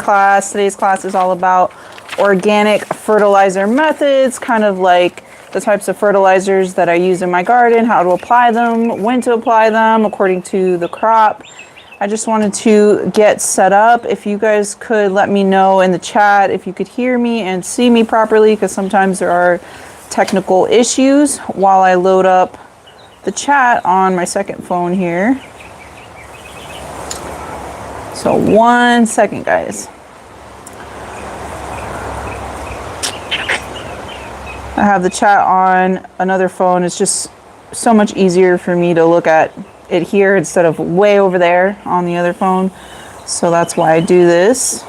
class. Today's class is all about organic fertilizer methods, kind of like the types of fertilizers that I use in my garden, how to apply them, when to apply them according to the crop. I just wanted to get set up. If you guys could let me know in the chat if you could hear me and see me properly, because sometimes there are technical issues while I load up the chat on my second phone here. So 1 second, guys. I have the chat on another phone. It's just so much easier for me to look at it here instead of way over there on the other phone. So that's why I do this.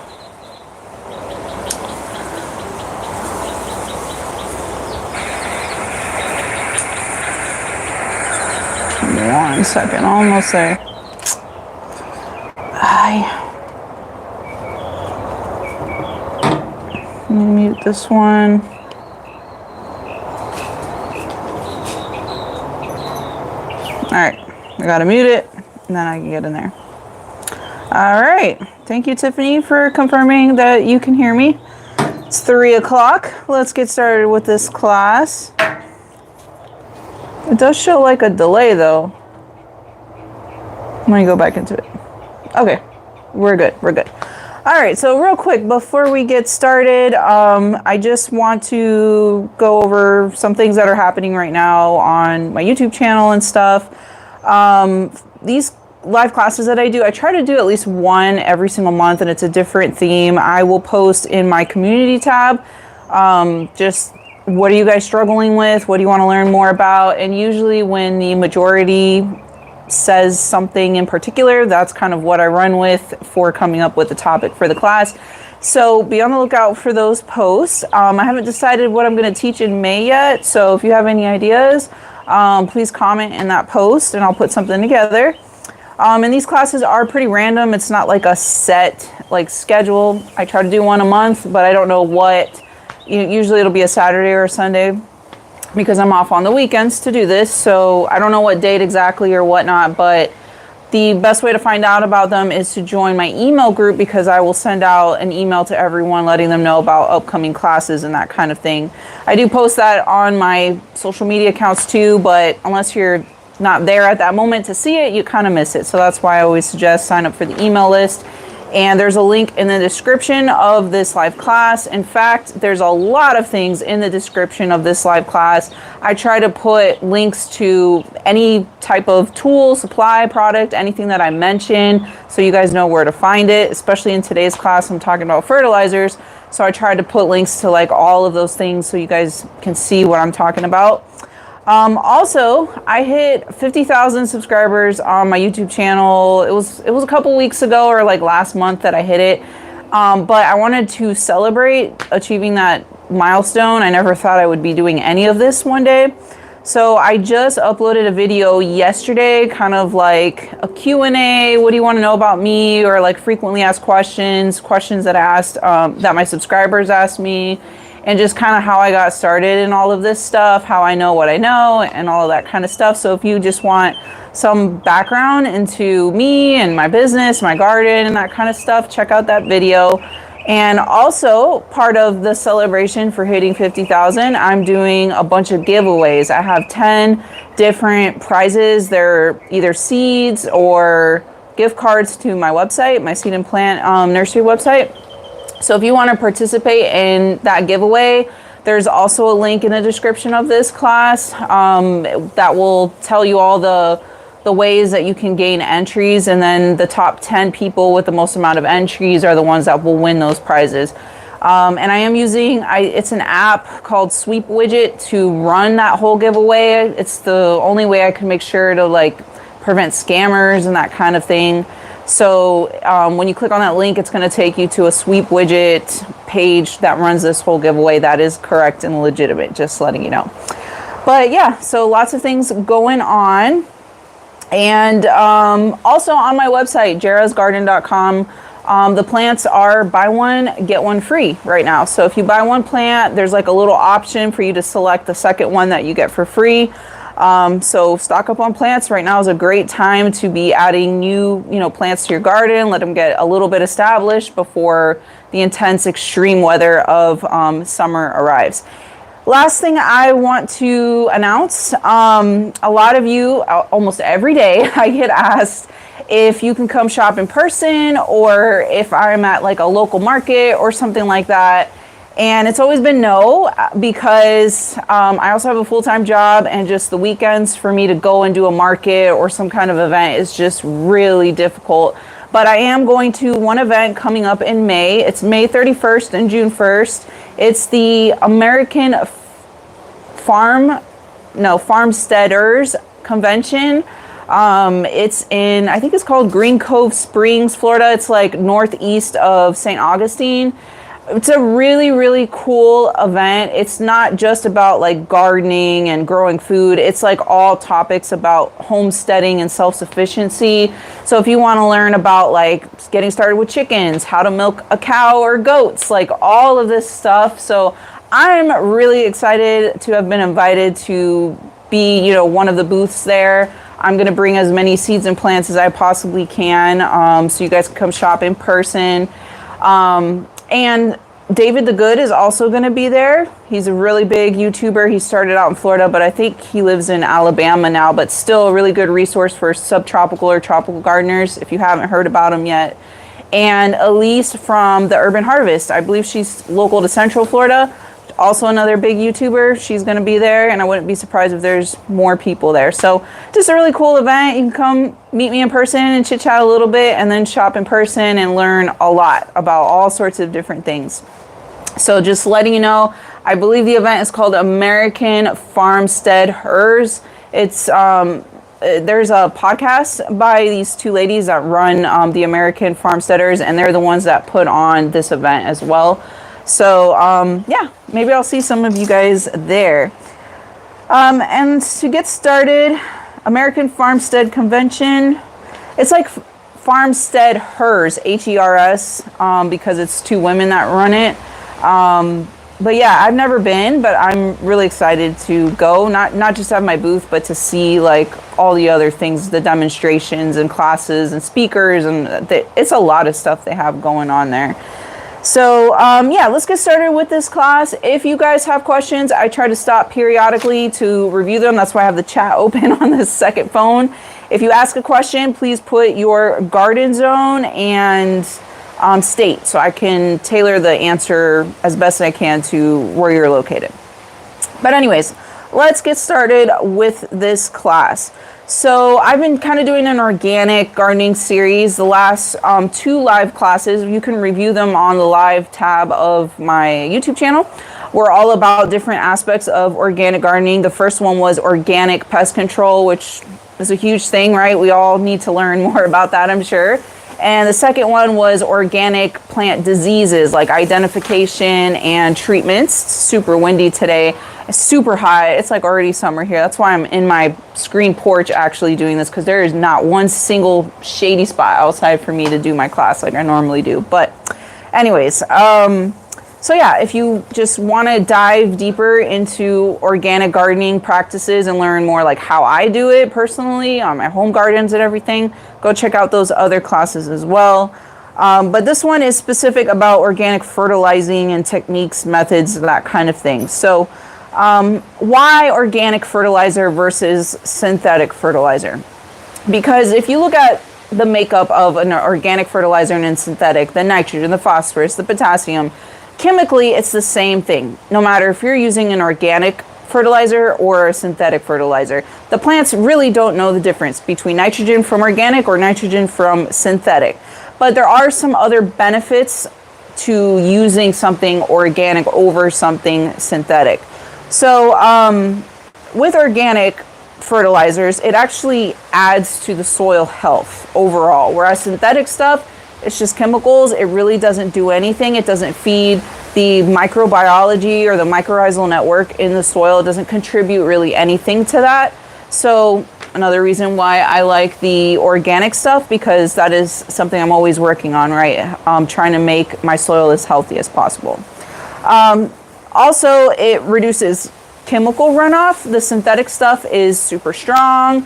Give me 1 second, almost there. Let me mute this one. Alright, I gotta mute it, and then I can get in there. Alright, thank you, Tiffany, for confirming that you can hear me. It's 3 o'clock. Let's get started with this class. It does show like a delay, though. I'm gonna go back into it. Okay, we're good. Alright, so real quick, before we get started, I just want to go over some things that are happening right now on my YouTube channel and stuff. These live classes that I do, I try to do at least one every single month, and it's a different theme. I will post in my community tab, just what are you guys struggling with? What do you want to learn more about? And usually when the majority says something in particular, that's kind of what I run with for coming up with the topic for the class. So be on the lookout for those posts. I haven't decided what I'm going to teach in May yet, so if you have any ideas, please comment in that post and I'll put something together. And these classes are pretty random. It's not like a set schedule. I try to do one a month, but I don't know what. Usually it'll be a Saturday or a Sunday, because I'm off on the weekends to do this, so I don't know what date exactly or whatnot, but the best way to find out about them is to join my email group, because I will send out an email to everyone letting them know about upcoming classes and that kind of thing. I do post that on my social media accounts too, but unless you're not there at that moment to see it, you kind of miss it. So that's why I always suggest sign up for the email list. And there's a link in the description of this live class. In fact, there's a lot of things in the description of this live class. I try to put links to any type of tool, supply, product, anything that I mention, so you guys know where to find it. Especially in today's class, I'm talking about fertilizers. So I tried to put links to all of those things so you guys can see what I'm talking about. Also, I hit 50,000 subscribers on my YouTube channel. It was a couple weeks ago, or last month, that I hit it. But I wanted to celebrate achieving that milestone. I never thought I would be doing any of this one day. So I just uploaded a video yesterday, kind of like a Q&A. What do you want to know about me? Or frequently asked questions that I asked, that my subscribers asked me. And just kind of how I got started in all of this stuff, how I know what I know, and all of that kind of stuff. So if you just want some background into me and my business, my garden, and that kind of stuff, check out that video. And also, part of the celebration for hitting 50,000, I'm doing a bunch of giveaways. I have 10 different prizes. They're either seeds or gift cards to my website, my seed and plant nursery website. So if you want to participate in that giveaway, there's also a link in the description of this class that will tell you all the ways that you can gain entries, and then the top 10 people with the most amount of entries are the ones that will win those prizes. And I am using, it's an app called Sweep Widget to run that whole giveaway. It's the only way I can make sure to prevent scammers and that kind of thing. So when you click on that link, it's going to take you to a Sweep Widget page that runs this whole giveaway. That is correct and legitimate, just letting you know. But yeah, so lots of things going on. And also on my website, jarrahsgarden.com, the plants are buy one, get one free right now. So if you buy one plant, there's a little option for you to select the second one that you get for free. So stock up on plants. Right now is a great time to be adding new, plants to your garden. Let them get a little bit established before the intense extreme weather of summer arrives. Last thing I want to announce, a lot of you, almost every day, I get asked if you can come shop in person or if I'm at like a local market or something like that. And it's always been no, because I also have a full-time job, and just the weekends for me to go and do a market or some kind of event is just really difficult. But I am going to one event coming up in May. It's May 31st and June 1st. It's the American Farmsteaders Convention. It's in, I think it's called Green Cove Springs, Florida. It's like northeast of St. Augustine. It's a really, really cool event. It's not just about like gardening and growing food. It's like all topics about homesteading and self-sufficiency. So if you want to learn about like getting started with chickens, how to milk a cow or goats, like all of this stuff. So I'm really excited to have been invited to be, one of the booths there. I'm going to bring as many seeds and plants as I possibly can, so you guys can come shop in person. And David the Good is also going to be there. He's a really big YouTuber. He started out in Florida, but I think he lives in Alabama now, but still a really good resource for subtropical or tropical gardeners if you haven't heard about him yet. And Elise from the Urban Harvest. I believe she's local to Central Florida. Also another big YouTuber. She's going to be there, and I wouldn't be surprised if there's more people there. So just a really cool event. You can come meet me in person and chit chat a little bit, and then shop in person and learn a lot about all sorts of different things. So just letting you know, I believe the event is called American Farmsteaders. It's there's a podcast by these two ladies that run the American Farmsteaders, and they're the ones that put on this event as well. So, yeah, maybe I'll see some of you guys there. And to get started, American Farmstead Convention, it's like Farmstead Hers, H-E-R-S, because it's two women that run it. But yeah, I've never been, but I'm really excited to go, not just have my booth, but to see like all the other things, the demonstrations and classes and speakers, and it's a lot of stuff they have going on there. So yeah, let's get started with this class. If you guys have questions, I try to stop periodically to review them. That's why I have the chat open on this second phone. If you ask a question, please put your garden zone and state, so I can tailor the answer as best I can to where you're located. But anyways, let's get started with this class. So I've been kind of doing an organic gardening series. The last 2 live classes, you can review them on the live tab of my YouTube channel. We're all about different aspects of organic gardening. The first one was organic pest control, which is a huge thing, right? We all need to learn more about that, I'm sure. And the second one was organic plant diseases, like identification and treatments. It's super windy today. It's super hot. It's like already summer here. That's why I'm in my screen porch actually doing this, because there is not one single shady spot outside for me to do my class like I normally do. But anyways, so yeah, if you just want to dive deeper into organic gardening practices and learn more like how I do it personally on my home gardens and everything, go check out those other classes as well. But this one is specific about organic fertilizing and techniques, methods, that kind of thing. So why organic fertilizer versus synthetic fertilizer? Because if you look at the makeup of an organic fertilizer and a synthetic, the nitrogen, the phosphorus, the potassium, chemically it's the same thing, no matter if you're using an organic fertilizer or a synthetic fertilizer. The plants really don't know the difference between nitrogen from organic or nitrogen from synthetic. But there are some other benefits to using something organic over something synthetic. So with organic fertilizers, it actually adds to the soil health overall, whereas synthetic stuff, it's just chemicals. It really doesn't do anything. It doesn't feed the microbiology or the mycorrhizal network in the soil. It doesn't contribute really anything to that. So another reason why I like the organic stuff, because that is something I'm always working on, right? Trying to make my soil as healthy as possible. Also, it reduces chemical runoff. The synthetic stuff is super strong.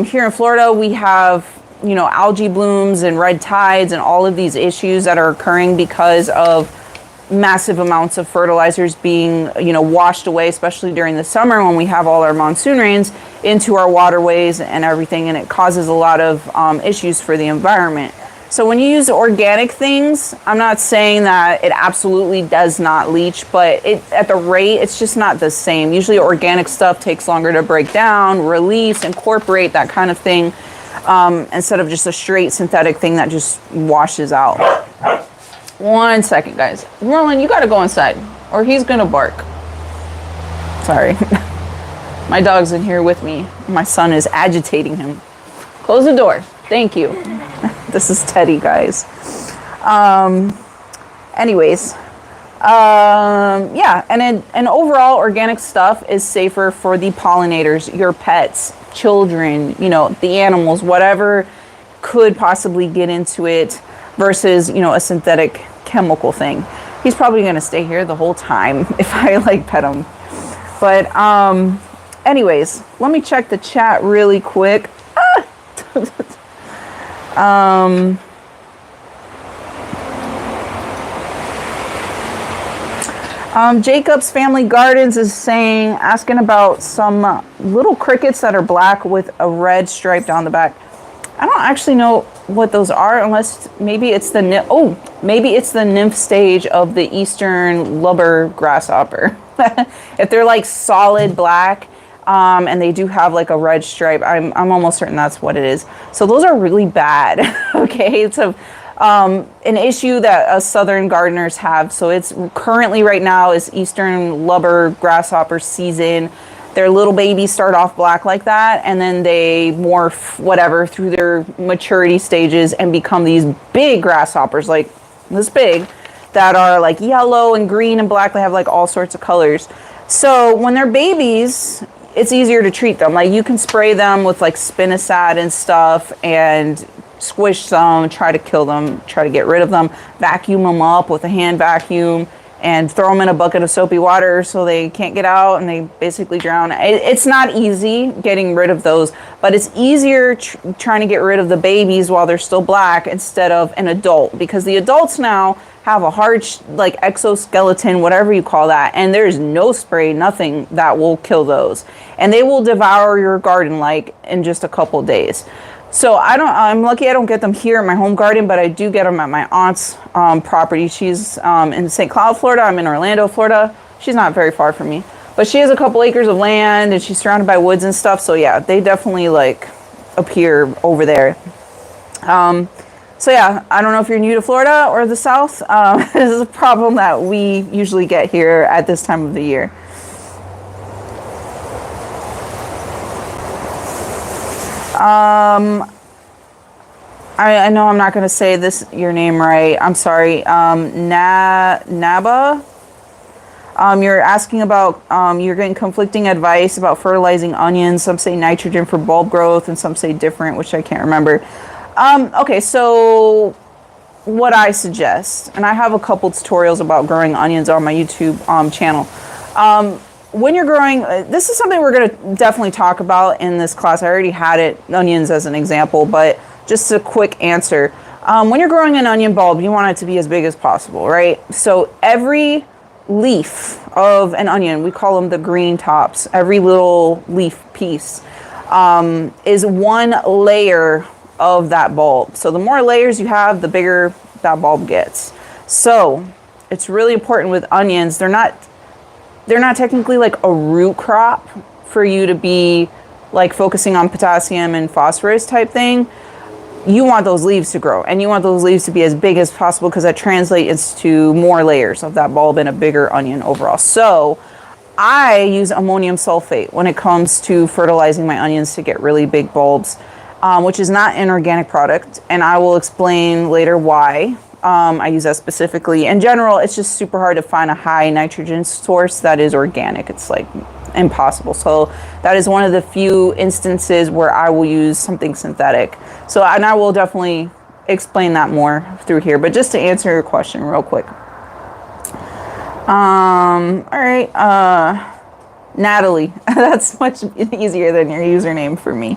Here in Florida, we have, you know, algae blooms and red tides and all of these issues that are occurring because of massive amounts of fertilizers being, you know, washed away, especially during the summer when we have all our monsoon rains, into our waterways and everything, and it causes a lot of issues for the environment. So when you use organic things, I'm not saying that it absolutely does not leach, but at the rate, it's just not the same. Usually organic stuff takes longer to break down, release, incorporate, that kind of thing, instead of just a straight synthetic thing that just washes out. 1 second, guys. Roland, you gotta go inside or he's gonna bark. Sorry. My dog's in here with me. My son is agitating him. Close the door. Thank you. This is Teddy, guys. Anyways, yeah, and overall, organic stuff is safer for the pollinators, your pets, children, you know, the animals, whatever could possibly get into it versus, you know, a synthetic chemical thing. He's probably going to stay here the whole time if I like pet him. But anyways, let me check the chat really quick. Jacob's Family Gardens is asking about some little crickets that are black with a red stripe down the back. I don't actually know what those are, unless maybe it's the nymph stage of the eastern lubber grasshopper. If they're like solid black, and they do have like a red stripe, I'm almost certain that's what it is. So those are really bad. Okay, it's an issue that us southern gardeners have. So it's currently right now is eastern lubber grasshopper season. Their little babies start off black like that, and then they morph whatever through their maturity stages and become these big grasshoppers, like this big, that are like yellow and green and black. They have like all sorts of colors. So when they're babies, it's easier to treat them. Like you can spray them with like spinosad and stuff and squish them, try to kill them, try to get rid of them, vacuum them up with a hand vacuum, and throw them in a bucket of soapy water so they can't get out and they basically drown. It's not easy getting rid of those, but it's easier trying to get rid of the babies while they're still black instead of an adult, because the adults now have a hard like exoskeleton, whatever you call that, and there's no spray, nothing that will kill those, and they will devour your garden like in just a couple days. So I'm lucky I don't get them here in my home garden, but I do get them at my aunt's property. She's in St. Cloud, Florida. I'm in Orlando, Florida. She's not very far from me, but she has a couple acres of land and she's surrounded by woods and stuff. So yeah, they definitely like appear over there. So yeah, I don't know if you're new to Florida or the South. This is a problem that we usually get here at this time of the year. I know I'm not going to say your name right. I'm sorry. Naba. You're asking about, you're getting conflicting advice about fertilizing onions. Some say nitrogen for bulb growth and some say different, which I can't remember. Okay, so what I suggest, and I have a couple tutorials about growing onions on my YouTube channel. When you're growing, this is something we're going to definitely talk about in this class. I already had onions as an example, but just a quick answer. When you're growing an onion bulb, you want it to be as big as possible, right? So every leaf of an onion, we call them the green tops, every little leaf piece is one layer of that bulb. So the more layers you have, the bigger that bulb gets. So it's really important with onions. They're not technically like a root crop for you to be like focusing on potassium and phosphorus type thing. You want those leaves to grow, and you want those leaves to be as big as possible because that translates to more layers of that bulb and a bigger onion overall. So I use ammonium sulfate when it comes to fertilizing my onions to get really big bulbs, which is not an organic product, and I will explain later why. I use that specifically. In general, it's just super hard to find a high nitrogen source that is organic. It's like impossible. So that is one of the few instances where I will use something synthetic. So, and I will definitely explain that more through here, but just to answer your question real quick. All right. Natalie. That's much easier than your username for me.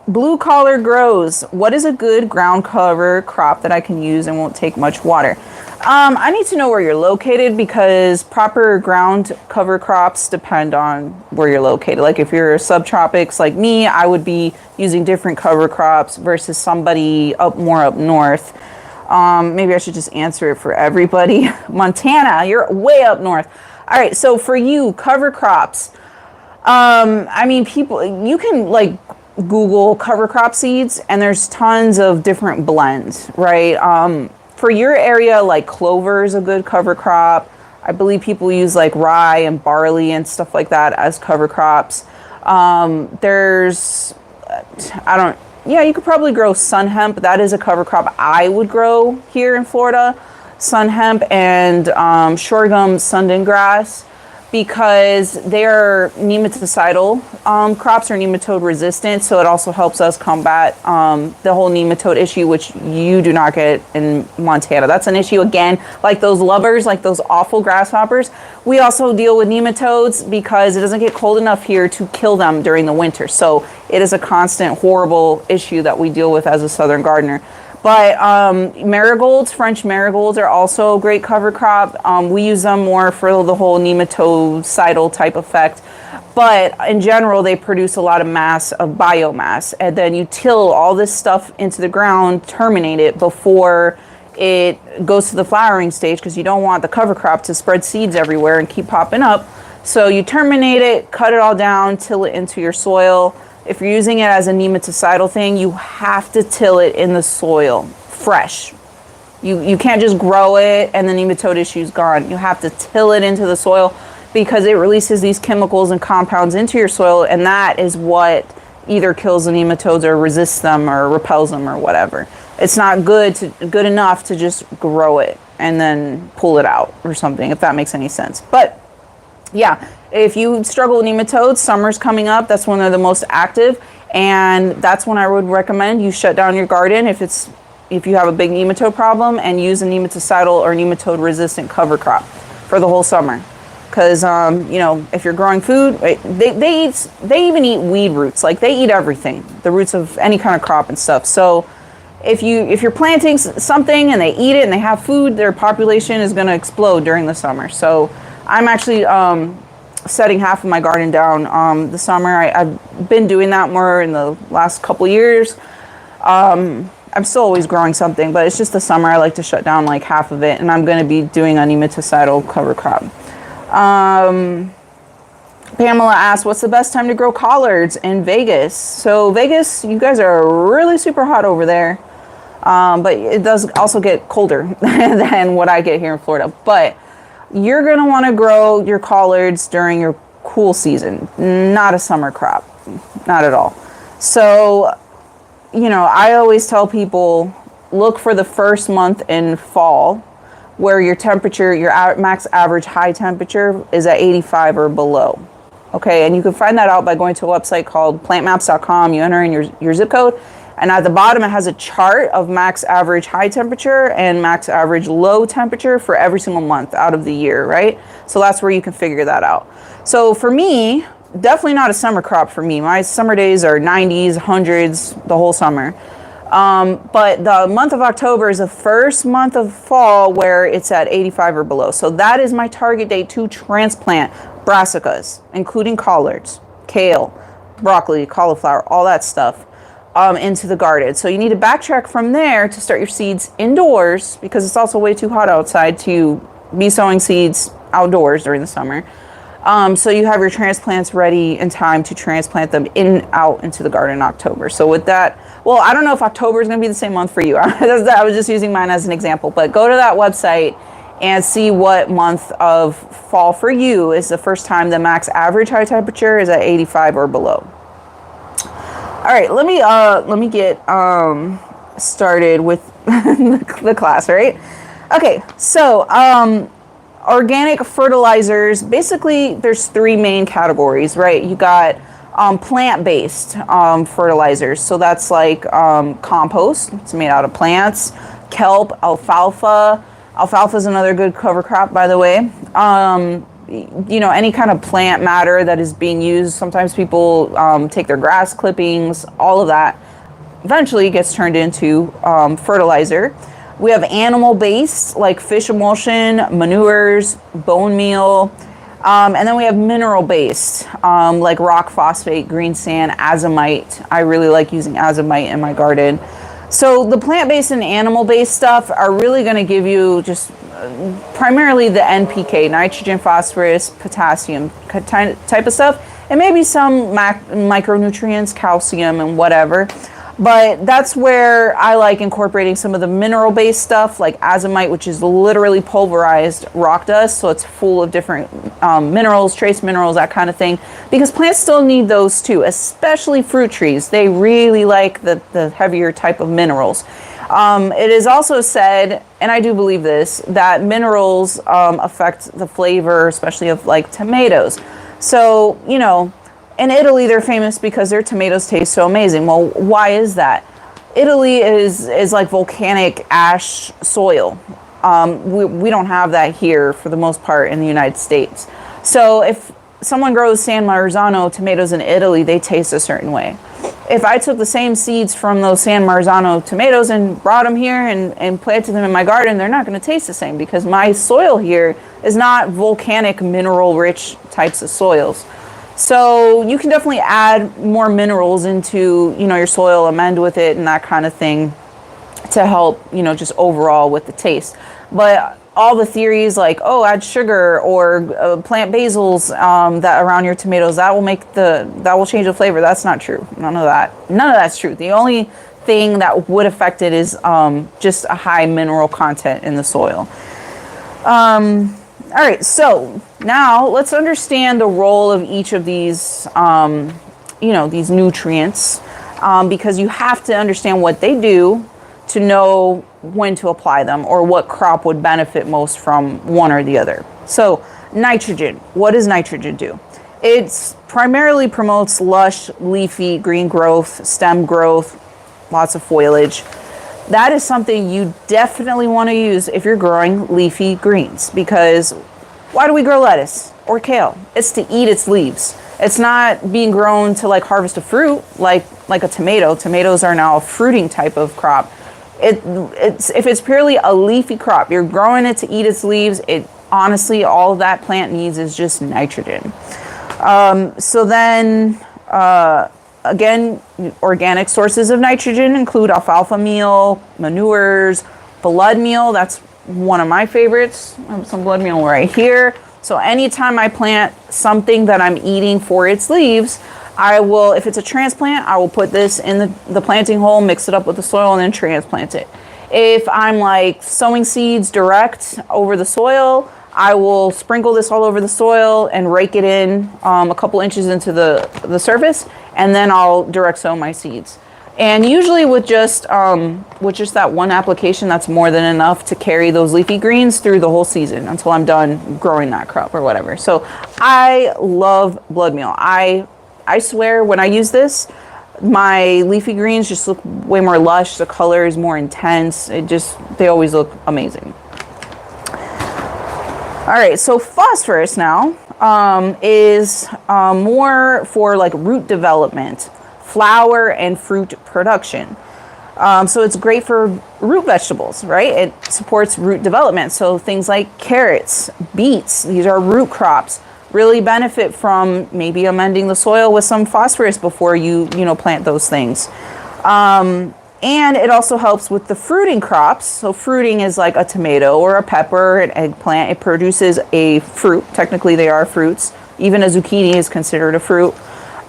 Blue collar grows. What is a good ground cover crop that I can use and won't take much water? I need to know where you're located because proper ground cover crops depend on where you're located. Like if you're subtropics like me, I would be using different cover crops versus somebody more up north. Maybe I should just answer it for everybody. Montana, you're way up north. All right, so for you, cover crops. I mean, people, you can like Google cover crop seeds and there's tons of different blends, right? For your area, like clover is a good cover crop. I believe people use like rye and barley and stuff like that as cover crops. There's, you could probably grow sun hemp. That is a cover crop I would grow here in Florida. Sun hemp and sorghum sundan grass, because they're nematocidal crops or nematode resistant, so it also helps us combat the whole nematode issue, which you do not get in Montana. That's an issue again, like those lubbers, like those awful grasshoppers. We also deal with nematodes because it doesn't get cold enough here to kill them during the winter. So it is a constant horrible issue that we deal with as a southern gardener. But marigolds, French marigolds are also a great cover crop. We use them more for the whole nematocidal type effect. But in general, they produce a lot of biomass. And then you till all this stuff into the ground, terminate it before it goes to the flowering stage, because you don't want the cover crop to spread seeds everywhere and keep popping up. So you terminate it, cut it all down, till it into your soil. If you're using it as a nematocidal thing, you have to till it in the soil, fresh. You can't just grow it and the nematode issue's gone. You have to till it into the soil because it releases these chemicals and compounds into your soil, and that is what either kills the nematodes or resists them or repels them or whatever. It's not good enough to just grow it and then pull it out or something, if that makes any sense. But yeah, if you struggle with nematodes, summer's coming up. That's when they're the most active, and that's when I would recommend you shut down your garden if you have a big nematode problem, and use a nematocidal or nematode resistant cover crop for the whole summer. Because if you're growing food, they even eat weed roots. Like they eat everything, the roots of any kind of crop and stuff. So if you're planting something and they eat it and they have food, their population is going to explode during the summer. So I'm actually setting half of my garden down this summer. I've been doing that more in the last couple years. I'm still always growing something, but it's just the summer I like to shut down like half of it, and I'm going to be doing a nematocidal cover crop. Pamela asked, what's the best time to grow collards in Vegas? So Vegas, you guys are really super hot over there, but it does also get colder than what I get here in Florida. But you're going to want to grow your collards during your cool season, not a summer crop, not at all. So, I always tell people, look for the first month in fall where your temperature, your max average high temperature is at 85 or below. Okay, and you can find that out by going to a website called plantmaps.com. You enter in your zip code, and at the bottom it has a chart of max average high temperature and max average low temperature for every single month out of the year, right? So that's where you can figure that out. So for me, definitely not a summer crop for me. My summer days are 90s, 100s, the whole summer. But the month of October is the first month of fall where it's at 85 or below. So that is my target date to transplant brassicas, including collards, kale, broccoli, cauliflower, all that stuff, into the garden. So you need to backtrack from there to start your seeds indoors, because it's also way too hot outside to be sowing seeds outdoors during the summer. So you have your transplants ready in time to transplant them out into the garden in October. So with that, well, I don't know if October is going to be the same month for you. I was just using mine as an example, but go to that website and see what month of fall for you is the first time the max average high temperature is at 85 or below. All right, let me get started with the class, right? Okay, so organic fertilizers, basically there's three main categories, right? You got plant-based fertilizers. So that's like compost. It's made out of plants. Kelp, alfalfa. Alfalfa is another good cover crop, by the way. you know, any kind of plant matter that is being used. Sometimes people take their grass clippings, all of that eventually gets turned into fertilizer. We have animal-based, like fish emulsion, manures, bone meal. And then we have mineral-based, like rock phosphate, green sand, azomite. I really like using azomite in my garden. So the plant-based and animal-based stuff are really going to give you just primarily the NPK, nitrogen, phosphorus, potassium type of stuff, and maybe some micronutrients, calcium, and whatever. But that's where I like incorporating some of the mineral-based stuff, like azomite, which is literally pulverized rock dust. So it's full of different minerals, trace minerals, that kind of thing. Because plants still need those too, especially fruit trees. They really like the heavier type of minerals. It is also said, and I do believe this, that minerals affect the flavor, especially of like tomatoes. So, you know, in Italy, they're famous because their tomatoes taste so amazing. Well, why is that? Italy is like volcanic ash soil. We don't have that here for the most part in the United States. So if someone grows San Marzano tomatoes in Italy, they taste a certain way. If I took the same seeds from those San Marzano tomatoes and brought them here and planted them in my garden, they're not going to taste the same because my soil here is not volcanic mineral-rich types of soils. So you can definitely add more minerals into, you know, your soil, amend with it and that kind of thing to help, you know, just overall with the taste. But all the theories like, oh, add sugar or plant basils that around your tomatoes, that will change the flavor. That's not true. None of that's true. The only thing that would affect it is just a high mineral content in the soil. All right, so now let's understand the role of each of these, you know, these nutrients, because you have to understand what they do to know when to apply them or what crop would benefit most from one or the other. So nitrogen, what does nitrogen do? It primarily promotes lush, leafy, green growth, stem growth, lots of foliage. That is something you definitely want to use if you're growing leafy greens, because why do we grow lettuce or kale? It's to eat its leaves. It's not being grown to like harvest a fruit like a tomato. Tomatoes are now a fruiting type of crop. If it's purely a leafy crop, you're growing it to eat its leaves. It honestly, all that plant needs is just nitrogen. So then, again, organic sources of nitrogen include alfalfa meal, manures, blood meal. That's one of my favorites. I have some blood meal right here. So anytime I plant something that I'm eating for its leaves, I will, if it's a transplant, I will put this in the planting hole, mix it up with the soil, and then transplant it. If I'm like sowing seeds direct over the soil, I will sprinkle this all over the soil and rake it in a couple inches into the surface, and then I'll direct sow my seeds. And usually with just that one application, that's more than enough to carry those leafy greens through the whole season until I'm done growing that crop or whatever. So I love blood meal. I swear when I use this, my leafy greens just look way more lush. The color is more intense. They always look amazing. All right, so phosphorus now is more for like root development, flower and fruit production. So it's great for root vegetables, right? It supports root development. So things like carrots, beets, these are root crops, really benefit from maybe amending the soil with some phosphorus before you plant those things. And it also helps with the fruiting crops. So fruiting is like a tomato or a pepper, an eggplant. It produces a fruit. Technically, they are fruits. Even a zucchini is considered a fruit.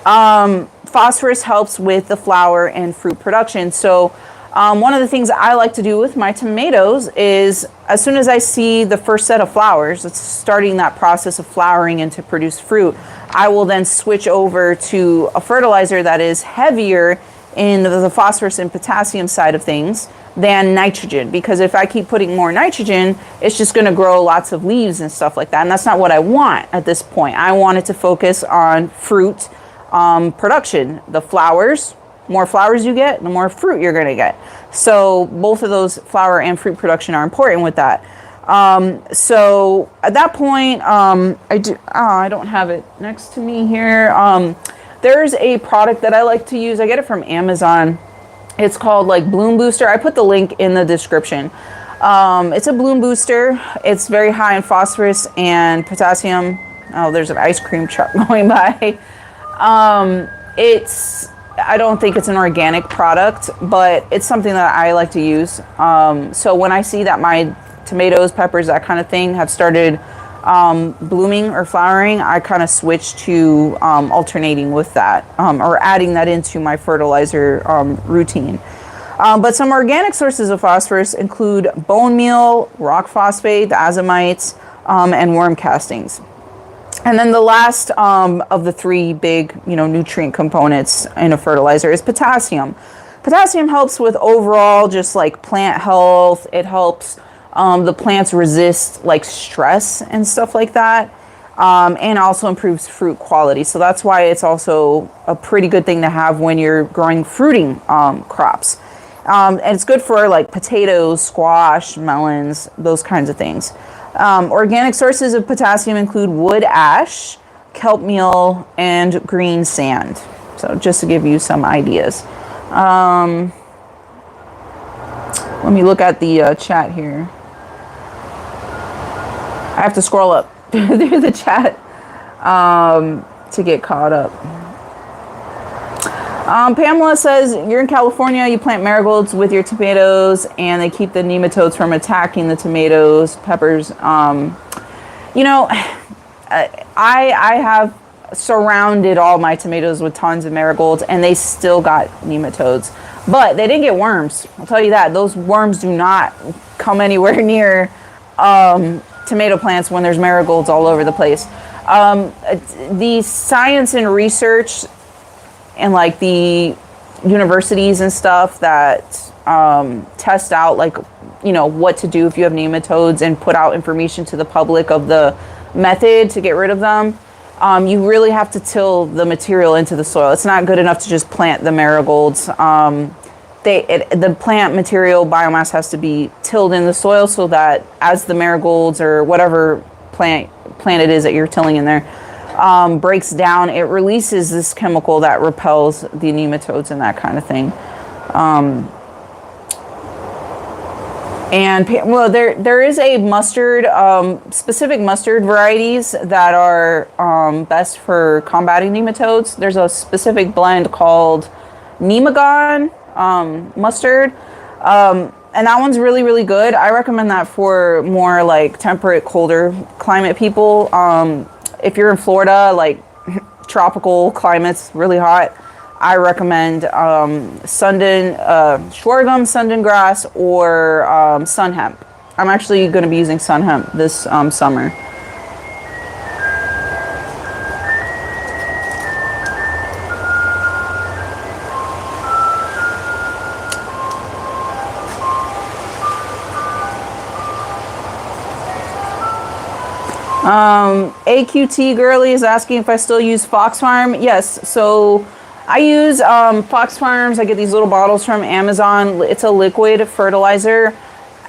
Phosphorus helps with the flower and fruit production. So one of the things I like to do with my tomatoes is as soon as I see the first set of flowers, it's starting that process of flowering and to produce fruit, I will then switch over to a fertilizer that is heavier in the phosphorus and potassium side of things than nitrogen, because if I keep putting more nitrogen, it's just going to grow lots of leaves and stuff like that, and that's not what I want at this point. I want it to focus on fruit production. The flowers, more flowers you get, the more fruit you're going to get. So both of those flower and fruit production are important with that. So at that point, I don't have it next to me here. There's a product that I like to use. I get it from Amazon. It's called like Bloom Booster. I put the link in the description. It's a bloom booster. It's very high in phosphorus and potassium. Oh, there's an ice cream truck going by. I don't think it's an organic product, but it's something that I like to use. So when I see that my tomatoes, peppers, that kind of thing have started blooming or flowering, I kind of switch to alternating with that or adding that into my fertilizer routine. But some organic sources of phosphorus include bone meal, rock phosphate, the azomites, and worm castings. And then the last of the three big, nutrient components in a fertilizer is potassium. Potassium helps with overall just like plant health. It helps the plants resist like stress and stuff like that, and also improves fruit quality. So that's why it's also a pretty good thing to have when you're growing fruiting crops. And it's good for like potatoes, squash, melons, those kinds of things. Organic sources of potassium include wood ash, kelp meal, and green sand. So just to give you some ideas. Let me look at the chat here. I have to scroll up through the chat to get caught up. Pamela says, you're in California, you plant marigolds with your tomatoes and they keep the nematodes from attacking the tomatoes, peppers. I have surrounded all my tomatoes with tons of marigolds and they still got nematodes. But they didn't get worms. I'll tell you that. Those worms do not come anywhere near tomato plants when there's marigolds all over the place. The science and research and like the universities and stuff that test out like what to do if you have nematodes and put out information to the public of the method to get rid of them, you really have to till the material into the soil. It's not good enough to just plant the marigolds. The plant material biomass has to be tilled in the soil so that as the marigolds or whatever plant it is that you're tilling in there breaks down, it releases this chemical that repels the nematodes and that kind of thing. There is a mustard, specific mustard varieties that are best for combating nematodes. There's a specific blend called Nemagon mustard, and that one's really, really good. I recommend that for more like temperate, colder climate people. If you're in Florida, like tropical climates, really hot, I recommend sorghum, Sundan grass, or sun hemp. I'm actually going to be using sun hemp this summer. AQT Girly is asking if I still use Fox Farm. Yes, so I use Fox Farms. I get these little bottles from Amazon. It's a liquid fertilizer.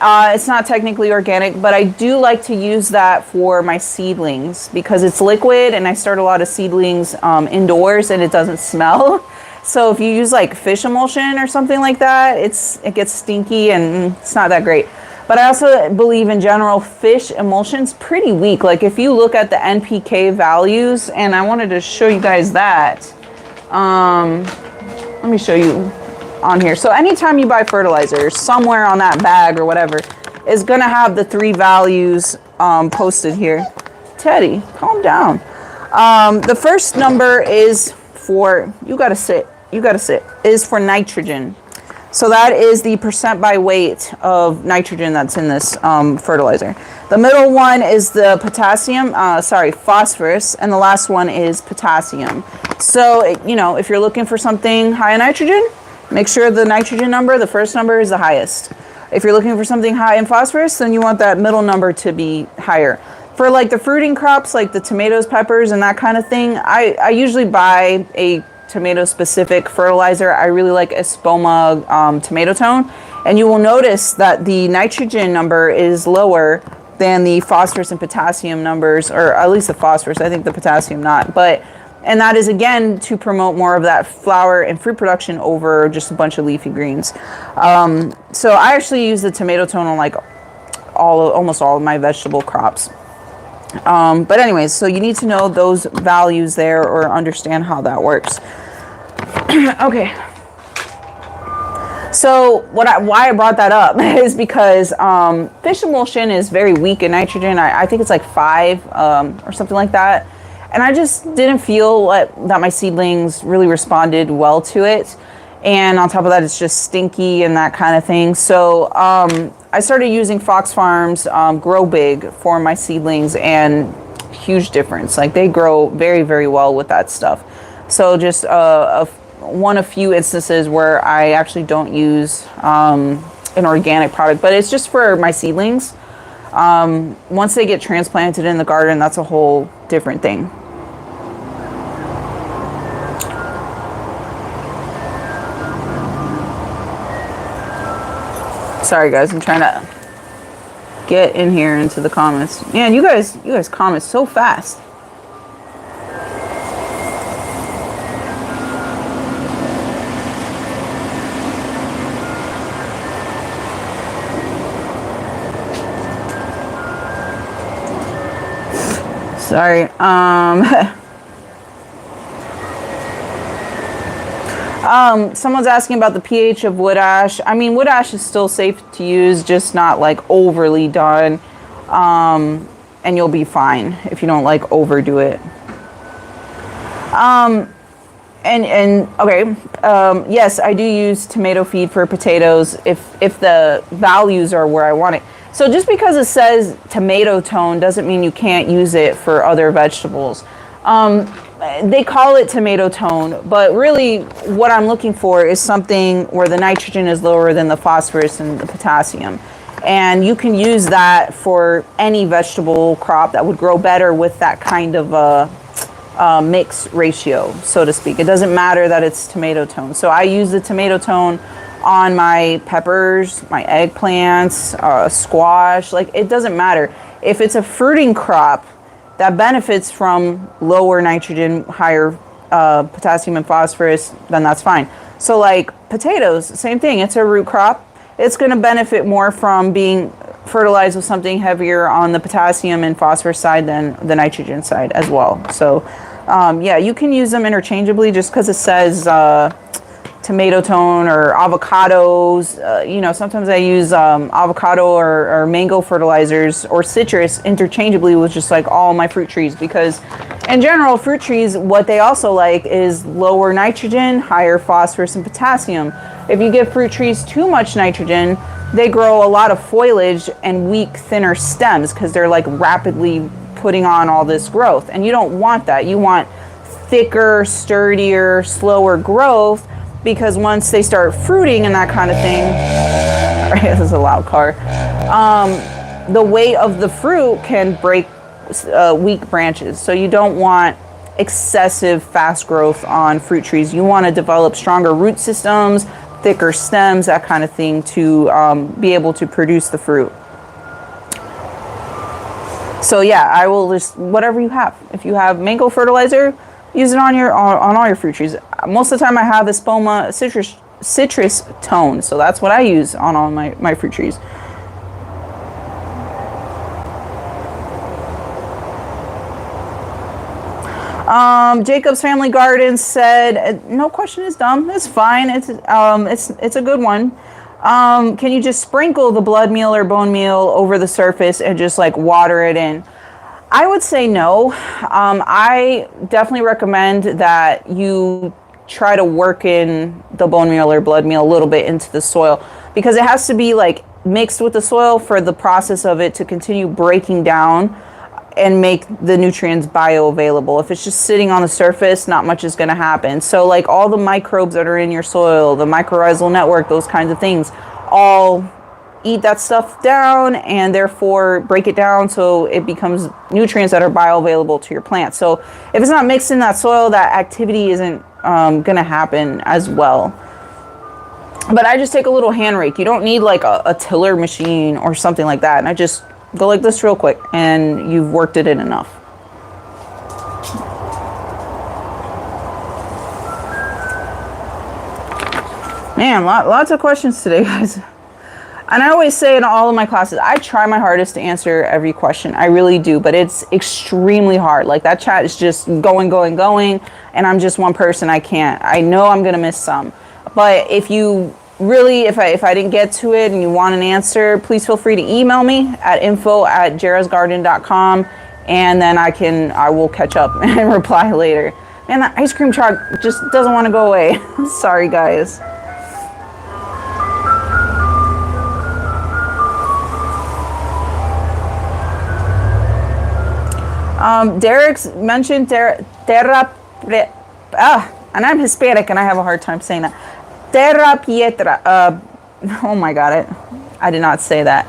It's not technically organic, but I do like to use that for my seedlings because it's liquid and I start a lot of seedlings indoors and it doesn't smell. So if you use like fish emulsion or something like that, it gets stinky and it's not that great. But I also believe in general, fish emulsion's pretty weak. Like if you look at the NPK values, and I wanted to show you guys that. Let me show you on here. So anytime you buy fertilizer, somewhere on that bag or whatever, is gonna have the 3 values posted here. Teddy, calm down. The first number is for, you gotta sit, is for nitrogen. So that is the percent by weight of nitrogen that's in this fertilizer. The middle one is the phosphorus, and the last one is potassium. So, if you're looking for something high in nitrogen, make sure the nitrogen number, the first number, is the highest. If you're looking for something high in phosphorus, then you want that middle number to be higher. For like the fruiting crops, like the tomatoes, peppers, and that kind of thing, I usually buy a tomato-specific fertilizer. I really like Espoma Tomato Tone, and you will notice that the nitrogen number is lower than the phosphorus and potassium numbers, or at least the phosphorus. I think the potassium not, and that is again to promote more of that flower and fruit production over just a bunch of leafy greens. So I actually use the tomato tone on like almost all of my vegetable crops. But anyways, so you need to know those values there or understand how that works. Okay. So why I brought that up is because fish emulsion is very weak in nitrogen. I think it's like 5 or something like that. And I just didn't feel that my seedlings really responded well to it. And on top of that, it's just stinky and that kind of thing. So I started using Fox Farms Grow Big for my seedlings, and huge difference. Like they grow very, very well with that stuff. So just one of few instances where I actually don't use an organic product, but it's just for my seedlings. Once they get transplanted in the garden, that's a whole different thing. Sorry guys, I'm trying to get in here into the comments. Man, you guys comment so fast. Sorry. Someone's asking about the pH of wood ash. I mean, wood ash is still safe to use, just not like overly done. And you'll be fine if you don't like overdo it. Okay. Yes, I do use tomato feed for potatoes if the values are where I want it. So just because it says tomato tone doesn't mean you can't use it for other vegetables. They call it tomato tone, but really what I'm looking for is something where the nitrogen is lower than the phosphorus and the potassium. And you can use that for any vegetable crop that would grow better with that kind of mix ratio, so to speak. It doesn't matter that it's tomato tone. So I use the tomato tone on my peppers, my eggplants, squash. Like, it doesn't matter. If it's a fruiting crop that benefits from lower nitrogen, higher potassium and phosphorus, then that's fine. So like potatoes, same thing. It's a root crop. It's going to benefit more from being fertilized with something heavier on the potassium and phosphorus side than the nitrogen side as well. So yeah, you can use them interchangeably. Just because it says tomato tone or avocados, you know, sometimes I use avocado or mango fertilizers or citrus interchangeably with just like all my fruit trees, because in general, fruit trees, what they also like is lower nitrogen, higher phosphorus and potassium. If you give fruit trees too much nitrogen, they grow a lot of foliage and weak, thinner stems because they're like rapidly putting on all this growth. And you don't want that. You want thicker, sturdier, slower growth, because once they start fruiting and that kind of thing, this is a loud car, the weight of the fruit can break weak branches. So you don't want excessive fast growth on fruit trees. You want to develop stronger root systems, thicker stems, that kind of thing, to be able to produce the fruit. So yeah, I will just, whatever you have. If you have mango fertilizer, use it on all your fruit trees. Most of the time I have Espoma citrus tone, so that's what I use on all my fruit trees. Jacob's Family Garden said, no question is dumb. It's fine. It's a good one. Can you just sprinkle the blood meal or bone meal over the surface and just like water it in? I would say no. I definitely recommend that you try to work in the bone meal or blood meal a little bit into the soil, because it has to be like mixed with the soil for the process of it to continue breaking down and make the nutrients bioavailable. If it's just sitting on the surface, not much is going to happen. So like all the microbes that are in your soil, the mycorrhizal network, those kinds of things, all eat that stuff down and therefore break it down so it becomes nutrients that are bioavailable to your plant. So if it's not mixed in that soil, that activity isn't going to happen as well. But I just take a little hand rake. You don't need like a tiller machine or something like that. And I just Go like this real quick, and you've worked it in enough. Man, lots of questions today, guys. And I always say in all of my classes, I try my hardest to answer every question. I really do, but it's extremely hard. Like that chat is just going, and I'm just one person. I know I'm going to miss some. But if you really, if I didn't get to it and you want an answer, please feel free to email me at info@jarasgarden.com, and then I will catch up and reply later. Man, that ice cream truck just doesn't want to go away. Sorry, guys. Derek's mentioned terra, and I'm Hispanic and I have a hard time saying that. Terra pietra. Oh my God, I did not say that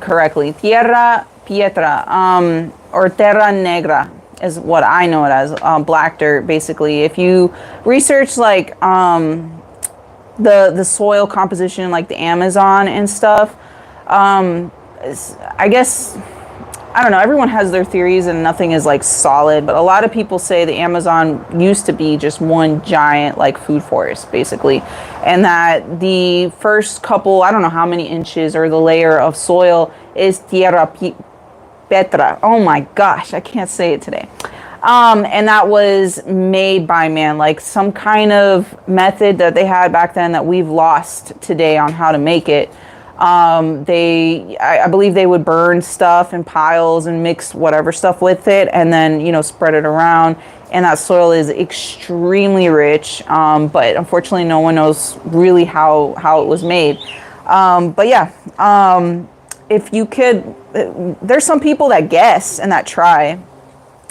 correctly. Tierra pietra, or terra negra is what I know it as. Black dirt, basically. If you research like the soil composition, like the Amazon and stuff, I guess. I don't know, everyone has their theories and nothing is like solid, but a lot of people say the Amazon used to be just one giant like food forest basically, and that the first couple, I don't know how many inches or the layer of soil is tierra petra. Oh my gosh, I can't say it today. And that was made by man, like some kind of method that they had back then that we've lost today on how to make it. I believe they would burn stuff in piles and mix whatever stuff with it and then, spread it around. And that soil is extremely rich. But unfortunately, no one knows really how it was made. But yeah, if you could, there's some people that guess and that try.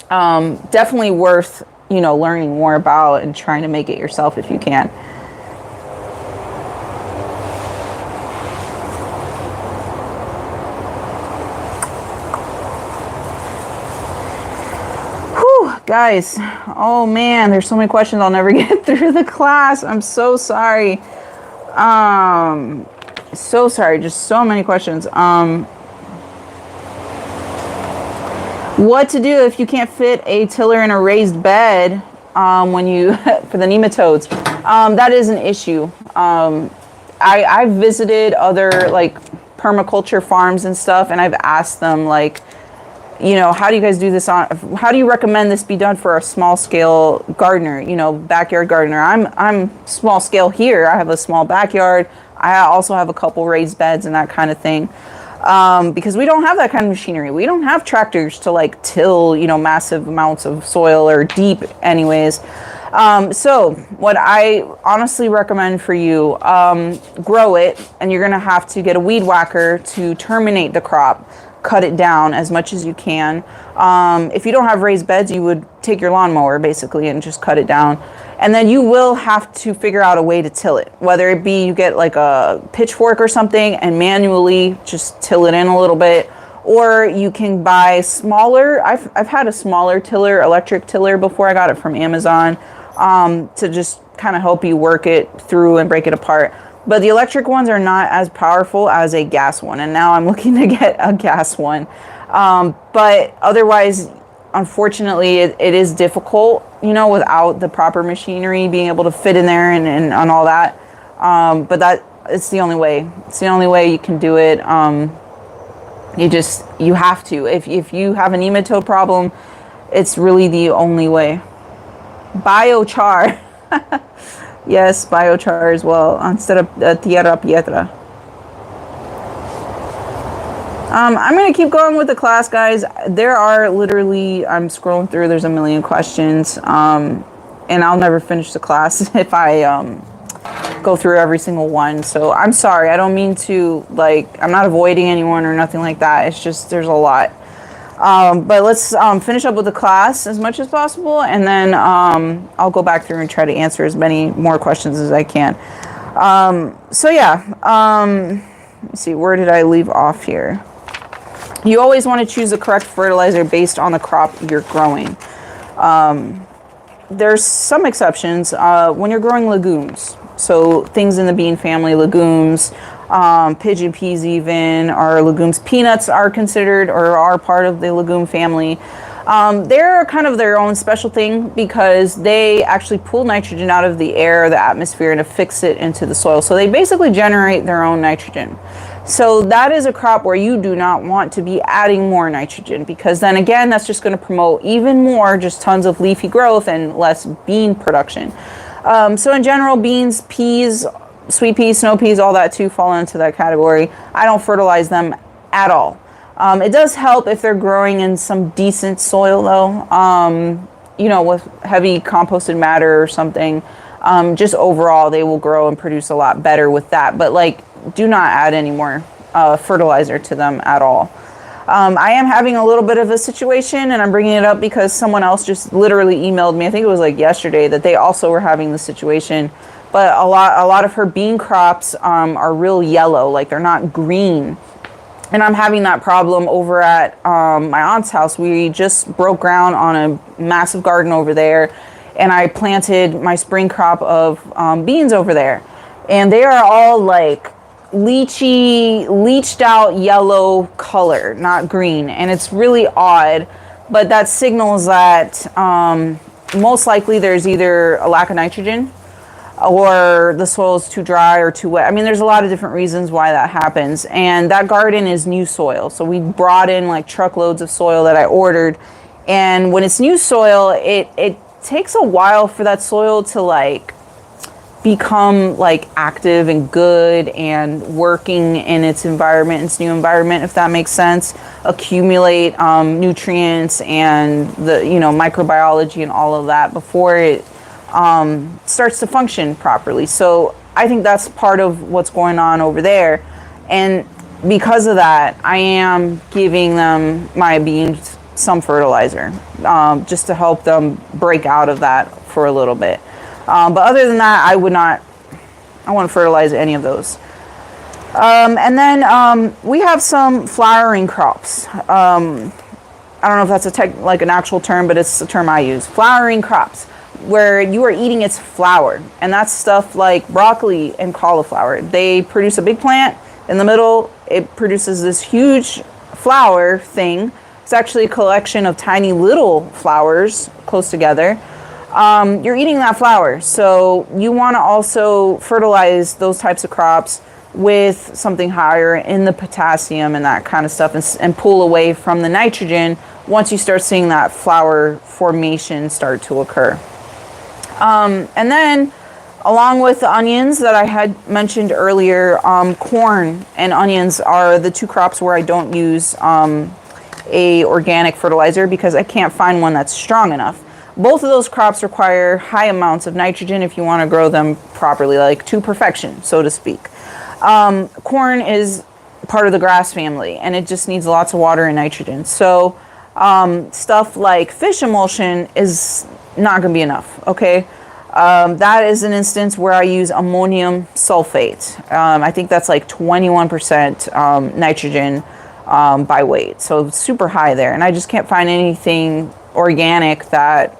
Definitely worth, learning more about and trying to make it yourself if you can. Guys, oh man, there's so many questions I'll never get through the class. I'm so sorry. So sorry, just so many questions. What to do if you can't fit a tiller in a raised bed when you for the nematodes? That is an issue. I've visited other like permaculture farms and stuff, and I've asked them like, how do you guys do this how do you recommend this be done for a small scale gardener, backyard gardener? I'm small scale here. I have a small backyard. I also have a couple raised beds and that kind of thing. Because we don't have that kind of machinery. We don't have tractors to like till, massive amounts of soil or deep anyways. So what I honestly recommend for you, grow it, and you're going to have to get a weed whacker to terminate the crop. Cut it down as much as you can. If you don't have raised beds, you would take your lawnmower basically and just cut it down. And then you will have to figure out a way to till it, whether it be you get like a pitchfork or something and manually just till it in a little bit, or you can buy smaller. I've had a smaller tiller, electric tiller before. I got it from Amazon, to just kind of help you work it through and break it apart. But the electric ones are not as powerful as a gas one. And now I'm looking to get a gas one. But otherwise, unfortunately, it is difficult, without the proper machinery being able to fit in there and all that. But it's the only way. It's the only way you can do it. You have to. If you have a nematode problem, it's really the only way. Biochar. Yes, biochar as well, instead of tierra pietra. I'm going to keep going with the class, guys. There are literally, I'm scrolling through, there's a million questions. And I'll never finish the class if I go through every single one. So I'm sorry. I don't mean to, I'm not avoiding anyone or nothing like that. It's just, there's a lot. But let's finish up with the class as much as possible, and then I'll go back through and try to answer as many more questions as I can. So yeah, let's see, where did I leave off here? You always want to choose the correct fertilizer based on the crop you're growing. There's some exceptions when you're growing legumes. So things in the bean family, legumes, pigeon peas even, or legumes. Peanuts are considered or are part of the legume family. They're kind of their own special thing because they actually pull nitrogen out of the air, the atmosphere, and affix it into the soil. So they basically generate their own nitrogen. So that is a crop where you do not want to be adding more nitrogen, because then again, that's just going to promote even more just tons of leafy growth and less bean production. So in general, beans, peas, sweet peas, snow peas, all that too fall into that category. I don't fertilize them at all. It does help if they're growing in some decent soil though, you know, with heavy composted matter or something. Just overall, they will grow and produce a lot better with that. But like, do not add any more fertilizer to them at all. I am having a little bit of a situation, and I'm bringing it up because someone else just literally emailed me, I think it was like yesterday, that they also were having the situation. But a lot of her bean crops are real yellow, like they're not green. And I'm having that problem over at my aunt's house. We just broke ground on a massive garden over there, and I planted my spring crop of beans over there. And they are all like leached out yellow color, not green. And it's really odd, but that signals that most likely there's either a lack of nitrogen or the soil is too dry or too wet. I mean, there's a lot of different reasons why that happens. And that garden is new soil. So we brought in like truckloads of soil that I ordered. And when it's new soil, it takes a while for that soil to like become like active and good and working in its environment, its new environment, if that makes sense, accumulate nutrients and the, you know, microbiology and all of that before it starts to function properly. So I think that's part of what's going on over there. And because of that, I am giving them, my beans, some fertilizer, just to help them break out of that for a little bit. But other than that, I wouldn't fertilize any of those. And then we have some flowering crops. I don't know if that's like an actual term, but it's a term I use. Flowering crops, where you are eating its flower. And that's stuff like broccoli and cauliflower. They produce a big plant. In the middle, it produces this huge flower thing. It's actually a collection of tiny little flowers close together. You're eating that flower. So you want to also fertilize those types of crops with something higher in the potassium and that kind of stuff, and pull away from the nitrogen once you start seeing that flower formation start to occur. And then along with the onions that I had mentioned earlier, corn and onions are the two crops where I don't use a organic fertilizer because I can't find one that's strong enough. Both of those crops require high amounts of nitrogen if you want to grow them properly, like to perfection, so to speak. Corn is part of the grass family, and it just needs lots of water and nitrogen. So stuff like fish emulsion is not going to be enough, okay? That is an instance where I use ammonium sulfate. I think that's like 21% nitrogen by weight, so super high there. And I just can't find anything organic that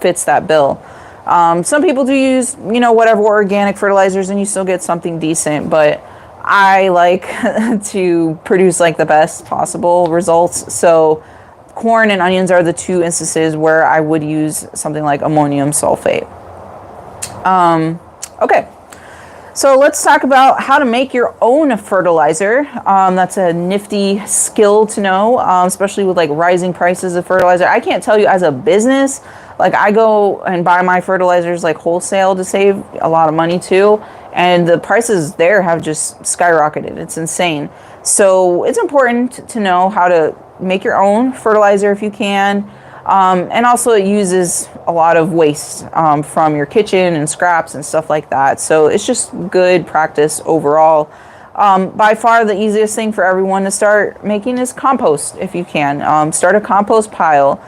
fits that bill. Some people do use, you know, whatever organic fertilizers, and you still get something decent, but I like to produce like the best possible results. So corn and onions are the two instances where I would use something like ammonium sulfate. Okay, so let's talk about how to make your own fertilizer. That's a nifty skill to know, especially with like rising prices of fertilizer. I can't tell you as a business, like I go and buy my fertilizers like wholesale to save a lot of money too. And the prices there have just skyrocketed. It's insane. So it's important to know how to make your own fertilizer if you can. And also it uses a lot of waste from your kitchen and scraps and stuff like that. So it's just good practice overall. By far the easiest thing for everyone to start making is compost if you can. Start a compost pile,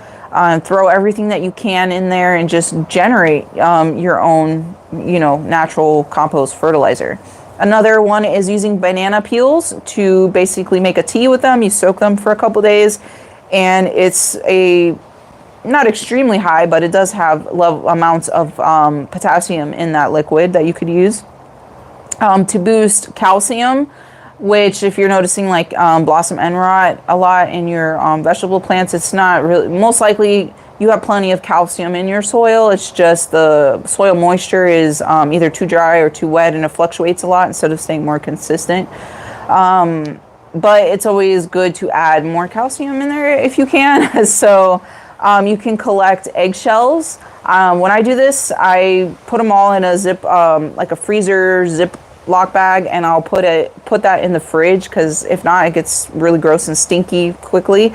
throw everything that you can in there and just generate your own, you know, natural compost fertilizer. Another one is using banana peels to basically make a tea with them. You soak them for a couple days, and it's a not extremely high, but it does have low amounts of potassium in that liquid that you could use. to boost calcium, which if you're noticing like blossom end rot a lot in your vegetable plants, it's not really, most likely you have plenty of calcium in your soil. It's just the soil moisture is either too dry or too wet, and it fluctuates a lot instead of staying more consistent. But it's always good to add more calcium in there if you can. So you can collect eggshells. When I do this, I put them all in a zip, like a freezer zip lock bag, and I'll put that in the fridge, because if not, it gets really gross and stinky quickly.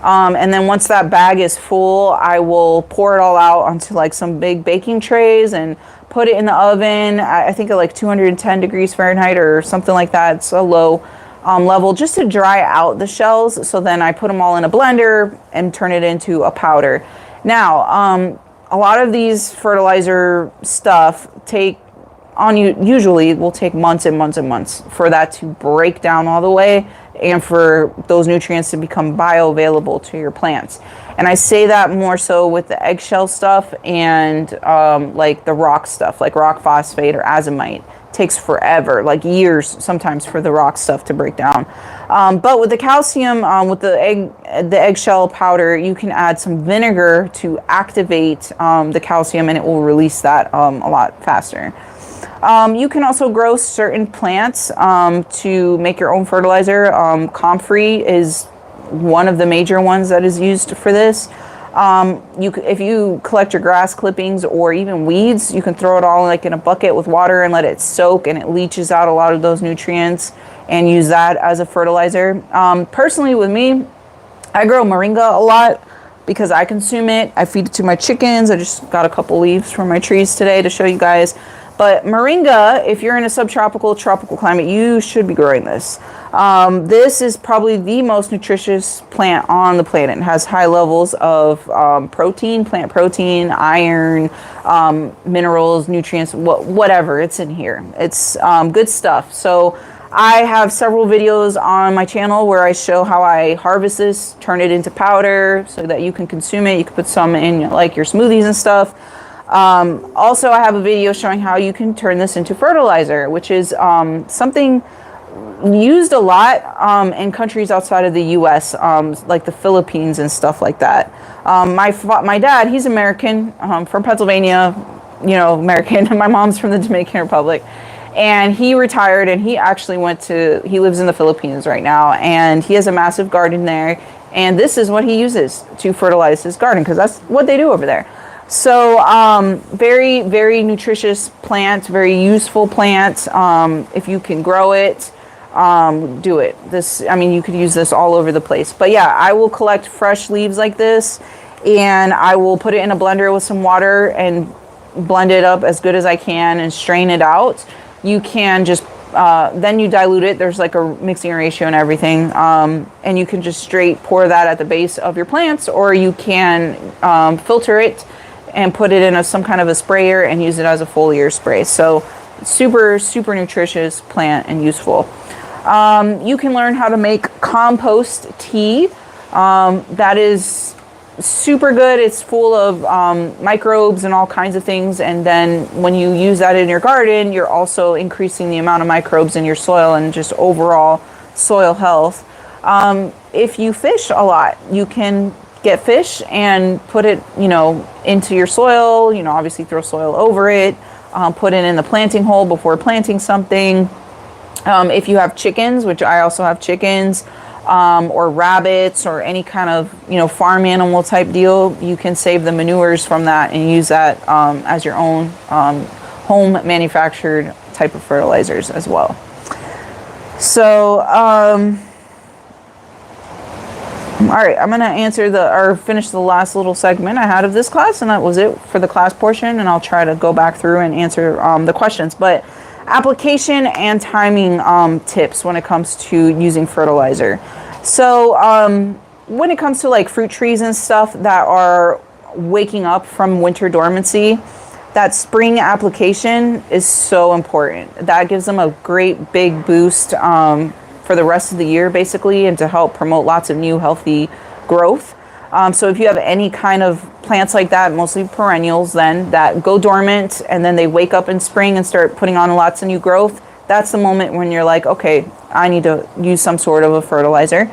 And then once that bag is full, I will pour it all out onto like some big baking trays and put it in the oven. I think at like 210 degrees Fahrenheit or something like that. It's a low level, just to dry out the shells. So then I put them all in a blender and turn it into a powder. Now, a lot of these fertilizer stuff usually will take months and months and months for that to break down all the way, and for those nutrients to become bioavailable to your plants. And I say that more so with the eggshell stuff and like the rock stuff, like rock phosphate or azomite. Takes forever, like years sometimes, for the rock stuff to break down. But with the calcium, with the eggshell powder, you can add some vinegar to activate the calcium, and it will release that a lot faster. You can also grow certain plants to make your own fertilizer. Comfrey is one of the major ones that is used for this. If you collect your grass clippings or even weeds, you can throw it all like in a bucket with water and let it soak, and it leaches out a lot of those nutrients, and use that as a fertilizer. Personally, with me, I grow moringa a lot because I consume it. I feed it to my chickens. I just got a couple leaves from my trees today to show you guys. But moringa, if you're in a subtropical, tropical climate, you should be growing this. This is probably the most nutritious plant on the planet. It has high levels of protein, plant protein, iron, minerals, nutrients, whatever. It's in here. It's good stuff. So I have several videos on my channel where I show how I harvest this, turn it into powder so that you can consume it. You can put some in like your smoothies and stuff. Also, I have a video showing how you can turn this into fertilizer, which is something used a lot in countries outside of the U.S., like the Philippines and stuff like that. My dad, he's American, from Pennsylvania, American. My mom's from the Dominican Republic. And he retired, and he actually he lives in the Philippines right now, and he has a massive garden there. And this is what he uses to fertilize his garden, because that's what they do over there. So very, very nutritious plant, very useful plant. If you can grow it, do it. You could use this all over the place. But yeah, I will collect fresh leaves like this, and I will put it in a blender with some water and blend it up as good as I can and strain it out. You can just, then you dilute it. There's like a mixing ratio and everything. And you can just straight pour that at the base of your plants, or you can filter it and put it in some kind of a sprayer and use it as a foliar spray. So super, super nutritious plant and useful. You can learn how to make compost tea. That is super good. It's full of microbes and all kinds of things. And then when you use that in your garden, you're also increasing the amount of microbes in your soil and just overall soil health. If you fish a lot, you can get fish and put it, into your soil, obviously throw soil over it, put it in the planting hole before planting something. If you have chickens, which I also have chickens, or rabbits or any kind of, farm animal type deal, you can save the manures from that and use that as your own home manufactured type of fertilizers as well. So, all right, I'm going to finish the last little segment I had of this class, and that was it for the class portion, and I'll try to go back through and answer the questions. But application and timing tips when it comes to using fertilizer. So when it comes to like fruit trees and stuff that are waking up from winter dormancy, that spring application is so important. That gives them a great big boost for the rest of the year, basically, and to help promote lots of new healthy growth. So if you have any kind of plants like that, mostly perennials then, that go dormant and then they wake up in spring and start putting on lots of new growth, that's the moment when you're like, okay, I need to use some sort of a fertilizer.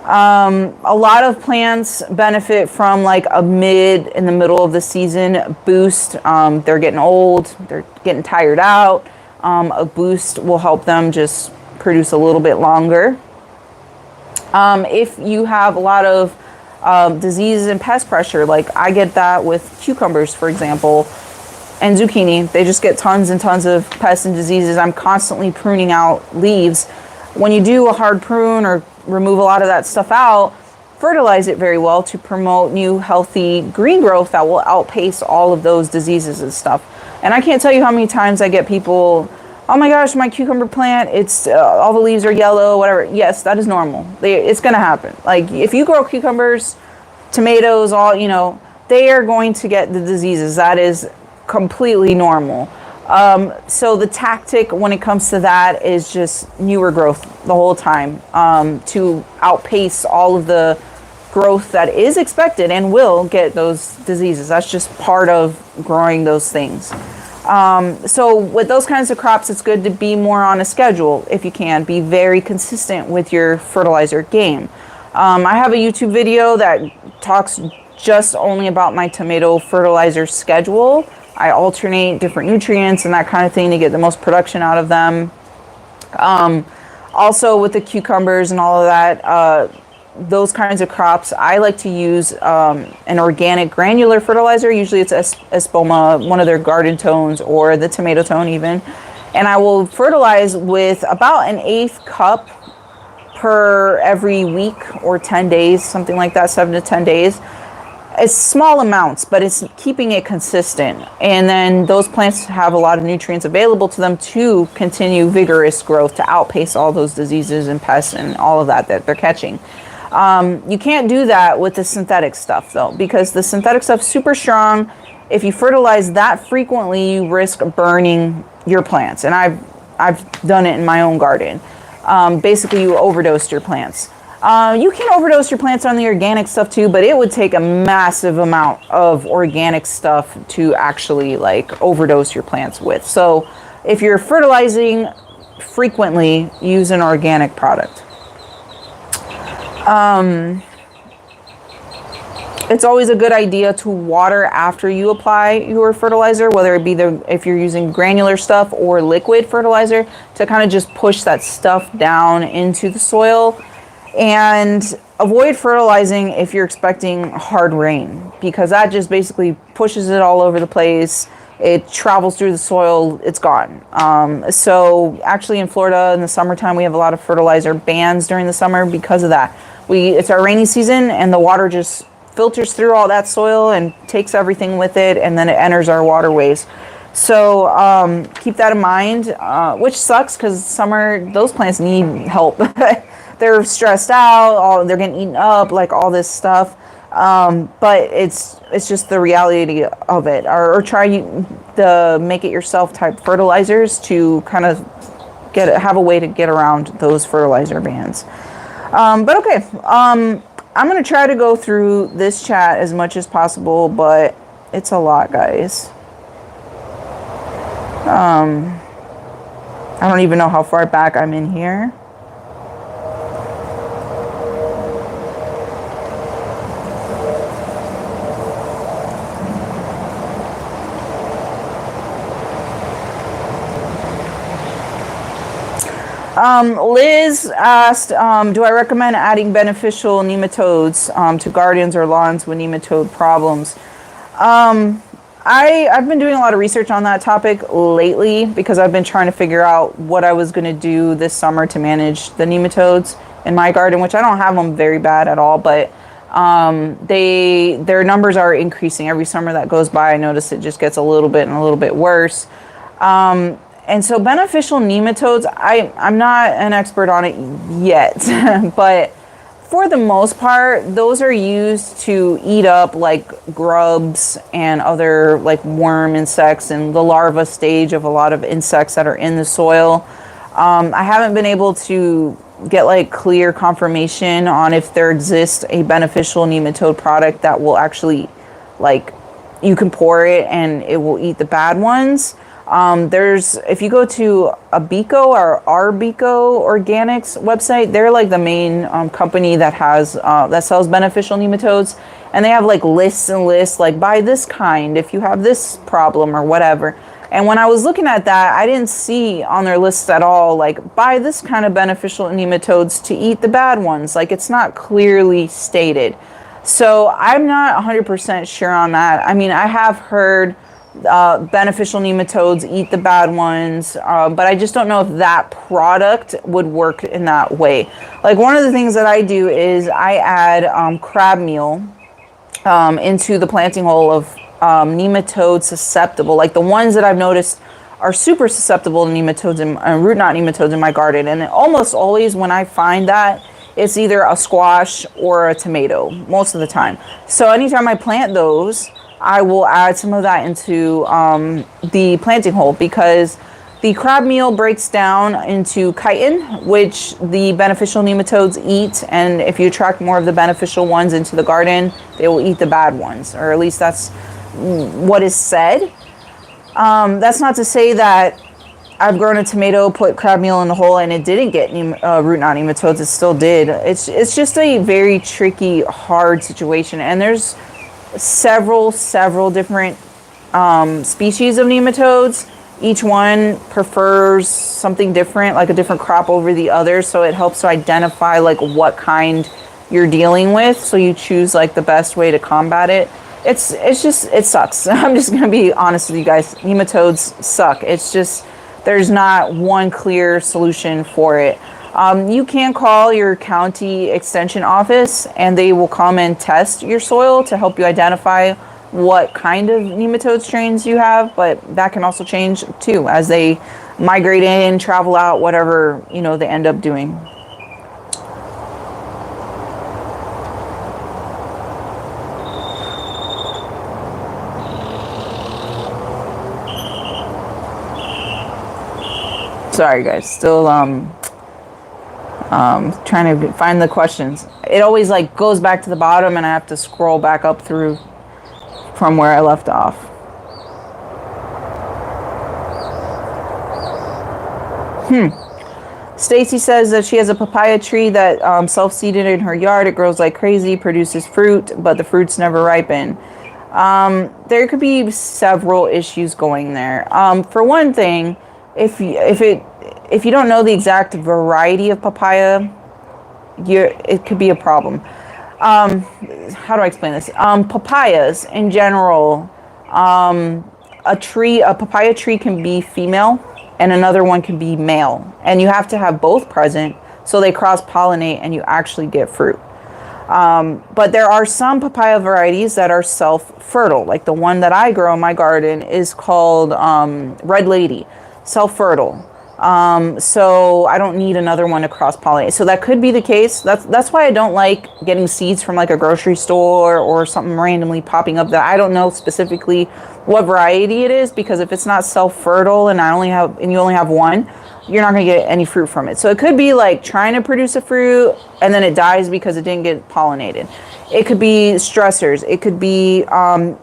A lot of plants benefit from like a in the middle of the season boost. They're getting old, they're getting tired out. A boost will help them just produce a little bit longer. If you have a lot of diseases and pest pressure, like I get that with cucumbers, for example, and zucchini, they just get tons and tons of pests and diseases. I'm constantly pruning out leaves. When you do a hard prune or remove a lot of that stuff out, fertilize it very well to promote new healthy green growth that will outpace all of those diseases and stuff. And I can't tell you how many times I get people, oh my gosh, my cucumber plant, it's all the leaves are yellow, whatever. Yes, that is normal. It's going to happen. Like if you grow cucumbers, tomatoes, all, they are going to get the diseases. That is completely normal. So the tactic when it comes to that is just newer growth the whole time, to outpace all of the growth that is expected and will get those diseases. That's just part of growing those things. So with those kinds of crops, it's good to be more on a schedule if you can. Be very consistent with your fertilizer game. I have a YouTube video that talks just only about my tomato fertilizer schedule. I alternate different nutrients and that kind of thing to get the most production out of them. Also with the cucumbers and all of that, those kinds of crops, I like to use an organic granular fertilizer. Usually it's Espoma, one of their garden tones, or the tomato tone even. And I will fertilize with about an 1/8 cup per every week or 10 days, something like that, 7 to 10 days. It's small amounts, but it's keeping it consistent. And then those plants have a lot of nutrients available to them to continue vigorous growth, to outpace all those diseases and pests and all of that they're catching. You can't do that with the synthetic stuff though, because the synthetic stuff's super strong. If you fertilize that frequently, you risk burning your plants. And I've done it in my own garden. Basically you overdose your plants. You can overdose your plants on the organic stuff too, but it would take a massive amount of organic stuff to actually like overdose your plants with. So if you're fertilizing frequently, use an organic product. It's always a good idea to water after you apply your fertilizer, whether it be if you're using granular stuff or liquid fertilizer, to kind of just push that stuff down into the soil. And avoid fertilizing if you're expecting hard rain, because that just basically pushes it all over the place. It travels through the soil, it's gone. So actually in Florida in the summertime, we have a lot of fertilizer bans during the summer because of that. It's our rainy season and the water just filters through all that soil and takes everything with it, and then it enters our waterways. So keep that in mind, which sucks because summer, those plants need help. They're stressed out, they're getting eaten up, like all this stuff. But it's just the reality of it. Or try the make it yourself type fertilizers to kind of have a way to get around those fertilizer bans. But okay, I'm going to try to go through this chat as much as possible, but it's a lot, guys. I don't even know how far back I'm in here. Liz asked, do I recommend adding beneficial nematodes to gardens or lawns with nematode problems? I've been doing a lot of research on that topic lately because I've been trying to figure out what I was going to do this summer to manage the nematodes in my garden, which I don't have them very bad at all, but their numbers are increasing every summer that goes by. I notice it just gets a little bit worse. And so beneficial nematodes, I'm not an expert on it yet, but for the most part, those are used to eat up like grubs and other like worm insects and the larva stage of a lot of insects that are in the soil. I haven't been able to get like clear confirmation on if there exists a beneficial nematode product that will actually, like, you can pour it and it will eat the bad ones. If you go to Abico or Arbico Organics website, they're like the main company that has that sells beneficial nematodes, and they have like lists and lists, like buy this kind if you have this problem or whatever. And when I was looking at that, I didn't see on their list at all, like, buy this kind of beneficial nematodes to eat the bad ones. Like, it's not clearly stated. So I'm not 100% sure on that. I mean, I have heard beneficial nematodes eat the bad ones, but I just don't know if that product would work in that way. Like, one of the things that I do is I add crab meal into the planting hole of nematode susceptible, like the ones that I've noticed are super susceptible to nematodes and root knot nematodes in my garden. And almost always when I find that, it's either a squash or a tomato most of the time. So anytime I plant those, I will add some of that into the planting hole, because the crab meal breaks down into chitin, which the beneficial nematodes eat, and if you attract more of the beneficial ones into the garden, they will eat the bad ones, or at least that's what is said. That's not to say that I've grown a tomato, put crab meal in the hole, and it didn't get root knot nematodes. It still did. It's just a very tricky, hard situation, and there's several different species of nematodes. Each one prefers something different, like a different crop over the other, so it helps to identify like what kind you're dealing with, so you choose like the best way to combat it. It sucks. I'm just gonna be honest with you guys. Nematodes suck. It's just, there's not one clear solution for it. You can call your county extension office and they will come and test your soil to help you identify what kind of nematode strains you have, but that can also change too as they migrate in, travel out, whatever, they end up doing. Sorry guys, still trying to find the questions. It always like goes back to the bottom and I have to scroll back up through from where I left off. Stacy says that she has a papaya tree that self-seeded in her yard. It grows like crazy, produces fruit, but the fruits never ripen. There could be several issues going there. For one thing, if you don't know the exact variety of papaya, it could be a problem. How do I explain this? Papayas in general, a papaya tree can be female and another one can be male, and you have to have both present so they cross-pollinate and you actually get fruit. But there are some papaya varieties that are self-fertile, like the one that I grow in my garden is called Red Lady, self-fertile. So I don't need another one to cross-pollinate. So that could be the case. That's why I don't like getting seeds from like a grocery store or something randomly popping up that I don't know specifically what variety it is, because if it's not self-fertile and you only have one, you're not going to get any fruit from it. So it could be like trying to produce a fruit and then it dies because it didn't get pollinated. It could be stressors. It could be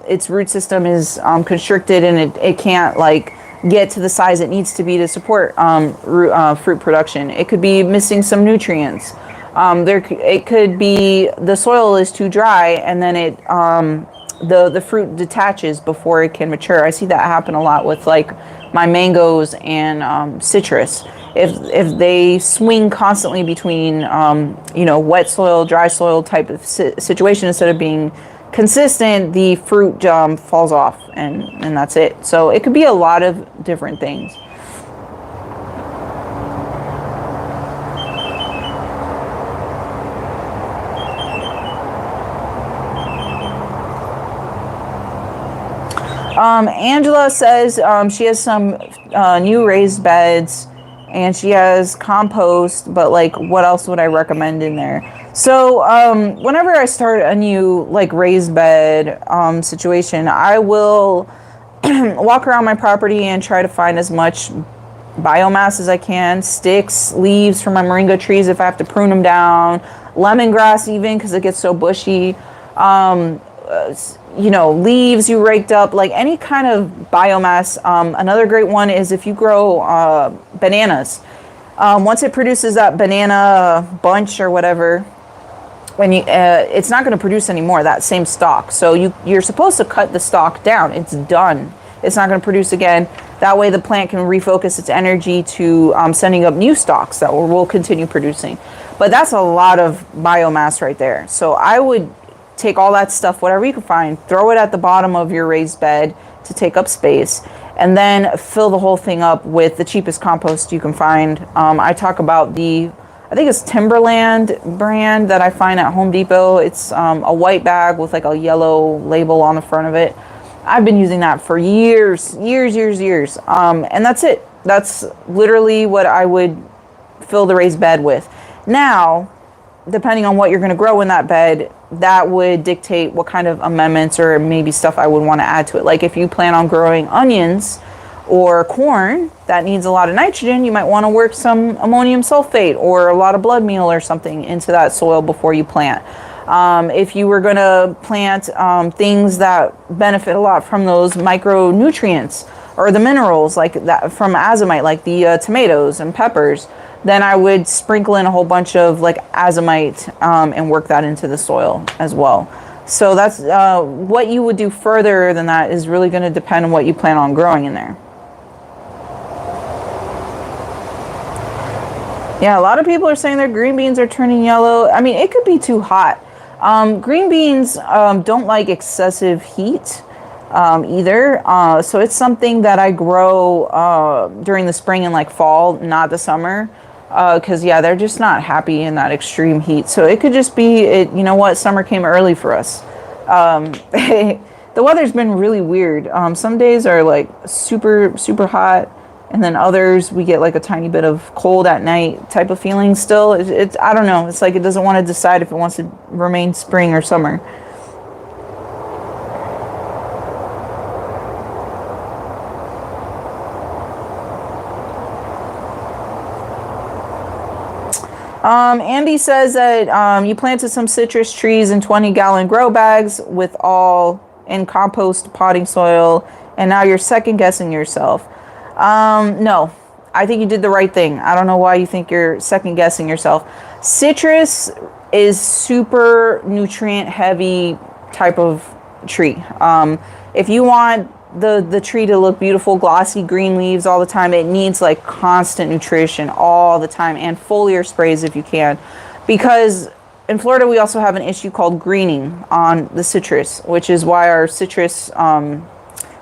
its root system is constricted and it can't like get to the size it needs to be to support fruit production. It could be missing some nutrients. It could be the soil is too dry and then the fruit detaches before it can mature. I see that happen a lot with like my mangoes and citrus. If they swing constantly between wet soil, dry soil type of situation instead of being consistent, the fruit falls off and that's it. So it could be a lot of different things. Angela says she has some new raised beds and she has compost, but like what else would I recommend in there? So whenever I start a new like raised bed situation, I will walk around my property and try to find as much biomass as I can, sticks, leaves from my moringa trees if I have to prune them down, lemongrass even because it gets so bushy. leaves you raked up, like any kind of biomass. Another great one is if you grow bananas. Once it produces that banana bunch or whatever, when it's not going to produce anymore, that same stalk. So you're supposed to cut the stalk down. It's done. It's not going to produce again. That way the plant can refocus its energy to sending up new stalks that will continue producing. But that's a lot of biomass right there. So I would take all that stuff, whatever you can find, throw it at the bottom of your raised bed to take up space, and then fill the whole thing up with the cheapest compost you can find. I talk about I think it's Timberland brand that I find at Home Depot. It's a white bag with like a yellow label on the front of it. I've been using that for years. And that's it. That's literally what I would fill the raised bed with. Now, depending on what you're going to grow in that bed, that would dictate what kind of amendments or maybe stuff I would want to add to it. Like if you plan on growing onions or corn that needs a lot of nitrogen, you might want to work some ammonium sulfate or a lot of blood meal or something into that soil before you plant. If you were going to plant things that benefit a lot from those micronutrients or the minerals like that from azomite, like the tomatoes and peppers, then I would sprinkle in a whole bunch of like azomite and work that into the soil as well. So that's what you would do further than that is really going to depend on what you plan on growing in there. Yeah, a lot of people are saying their green beans are turning yellow. I mean, it could be too hot. Green beans don't like excessive heat either. So it's something that I grow during the spring and like fall, not the summer. Because, yeah, they're just not happy in that extreme heat. So it could just be, you know what, summer came early for us. The weather's been really weird. Some days are like super, super hot. And then others, we get like a tiny bit of cold at night type of feeling still. It's I don't know. It's like it doesn't want to decide if it wants to remain spring or summer. Andy says that you planted some citrus trees in 20-gallon grow bags with all in compost potting soil, and now you're second guessing yourself. No, I think you did the right thing. I don't know why you think you're second guessing yourself. Citrus is super nutrient heavy type of tree. If you want the tree to look beautiful, glossy green leaves all the time, it needs like constant nutrition all the time and foliar sprays if you can. Because in Florida, we also have an issue called greening on the citrus, which is why our citrus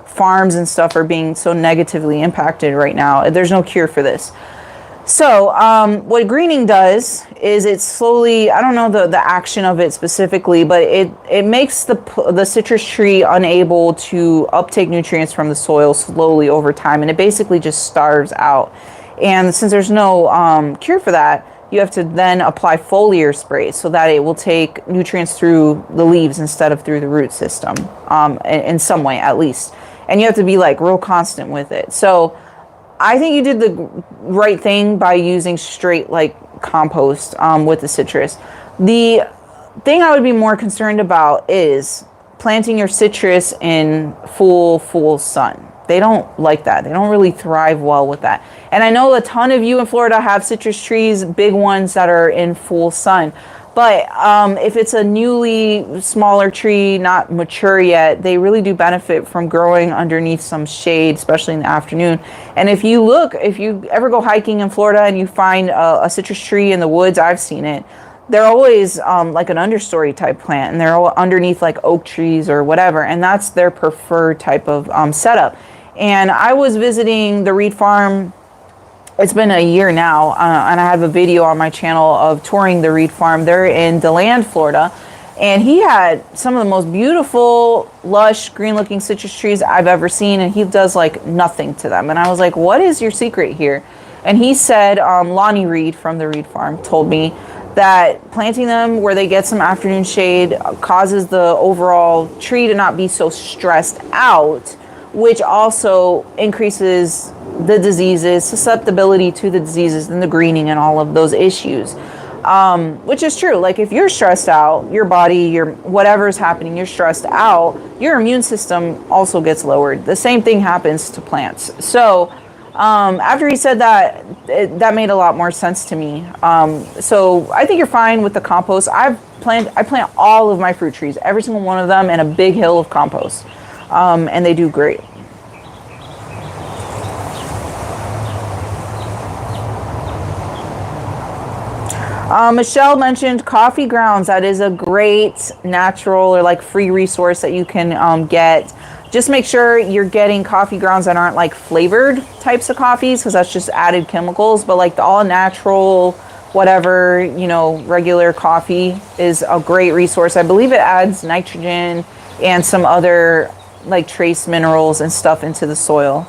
farms and stuff are being so negatively impacted right now. There's no cure for this. So what greening does is it slowly, I don't know the action of it specifically, but it makes the citrus tree unable to uptake nutrients from the soil slowly over time, and it basically just starves out. And since there's no cure for that, you have to then apply foliar sprays so that it will take nutrients through the leaves instead of through the root system, in some way at least. And you have to be like real constant with it. So I think you did the right thing by using straight like compost with the citrus. The thing I would be more concerned about is planting your citrus in full sun. They don't like that. They don't really thrive well with that. And I know a ton of you in Florida have citrus trees, big ones that are in full sun. But if it's a newly smaller tree, not mature yet, they really do benefit from growing underneath some shade, especially in the afternoon. And if you ever go hiking in Florida and you find a citrus tree in the woods, I've seen it, they're always like an understory type plant, and they're all underneath like oak trees or whatever. And that's their preferred type of setup. And I was visiting the Reed Farm. It's been a year now, and I have a video on my channel of touring the Reed Farm. They're in DeLand, Florida, and he had some of the most beautiful, lush, green-looking citrus trees I've ever seen, and he does like nothing to them. And I was like, what is your secret here? And he said, Lonnie Reed from the Reed Farm told me that planting them where they get some afternoon shade causes the overall tree to not be so stressed out, which also increases the diseases, susceptibility to the diseases and the greening and all of those issues. Which is true. Like if you're stressed out, your body, your whatever's happening, you're stressed out, your immune system also gets lowered. The same thing happens to plants. So after he said that, that made a lot more sense to me. So I think you're fine with the compost. I plant all of my fruit trees, every single one of them, in a big hill of compost, and they do great. Michelle mentioned coffee grounds. That is a great natural or like free resource that you can get. Just make sure you're getting coffee grounds that aren't like flavored types of coffees, because that's just added chemicals. But like the all natural, whatever, regular coffee is a great resource. I believe it adds nitrogen and some other like trace minerals and stuff into the soil.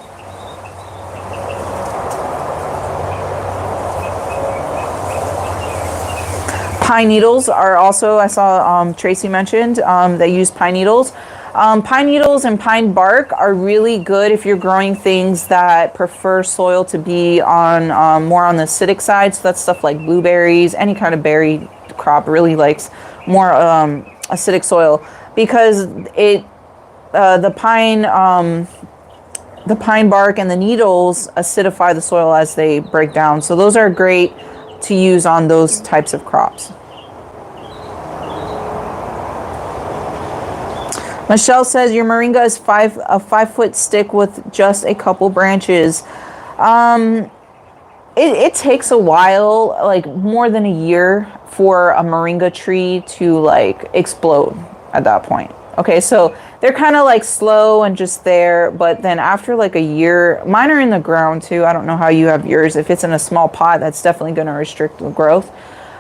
Pine needles are also, I saw Tracy mentioned, they use pine needles. Pine needles and pine bark are really good if you're growing things that prefer soil to be on more on the acidic side. So that's stuff like blueberries, any kind of berry crop really likes more acidic soil, because the pine bark and the needles acidify the soil as they break down. So those are great to use on those types of crops. Michelle says your moringa is a 5-foot stick with just a couple branches. It takes a while, like more than a year, for a moringa tree to like explode at that point. Okay, so they're kind of like slow and just there, but then after like a year, mine are in the ground too. I don't know how you have yours. If it's in a small pot, that's definitely going to restrict the growth.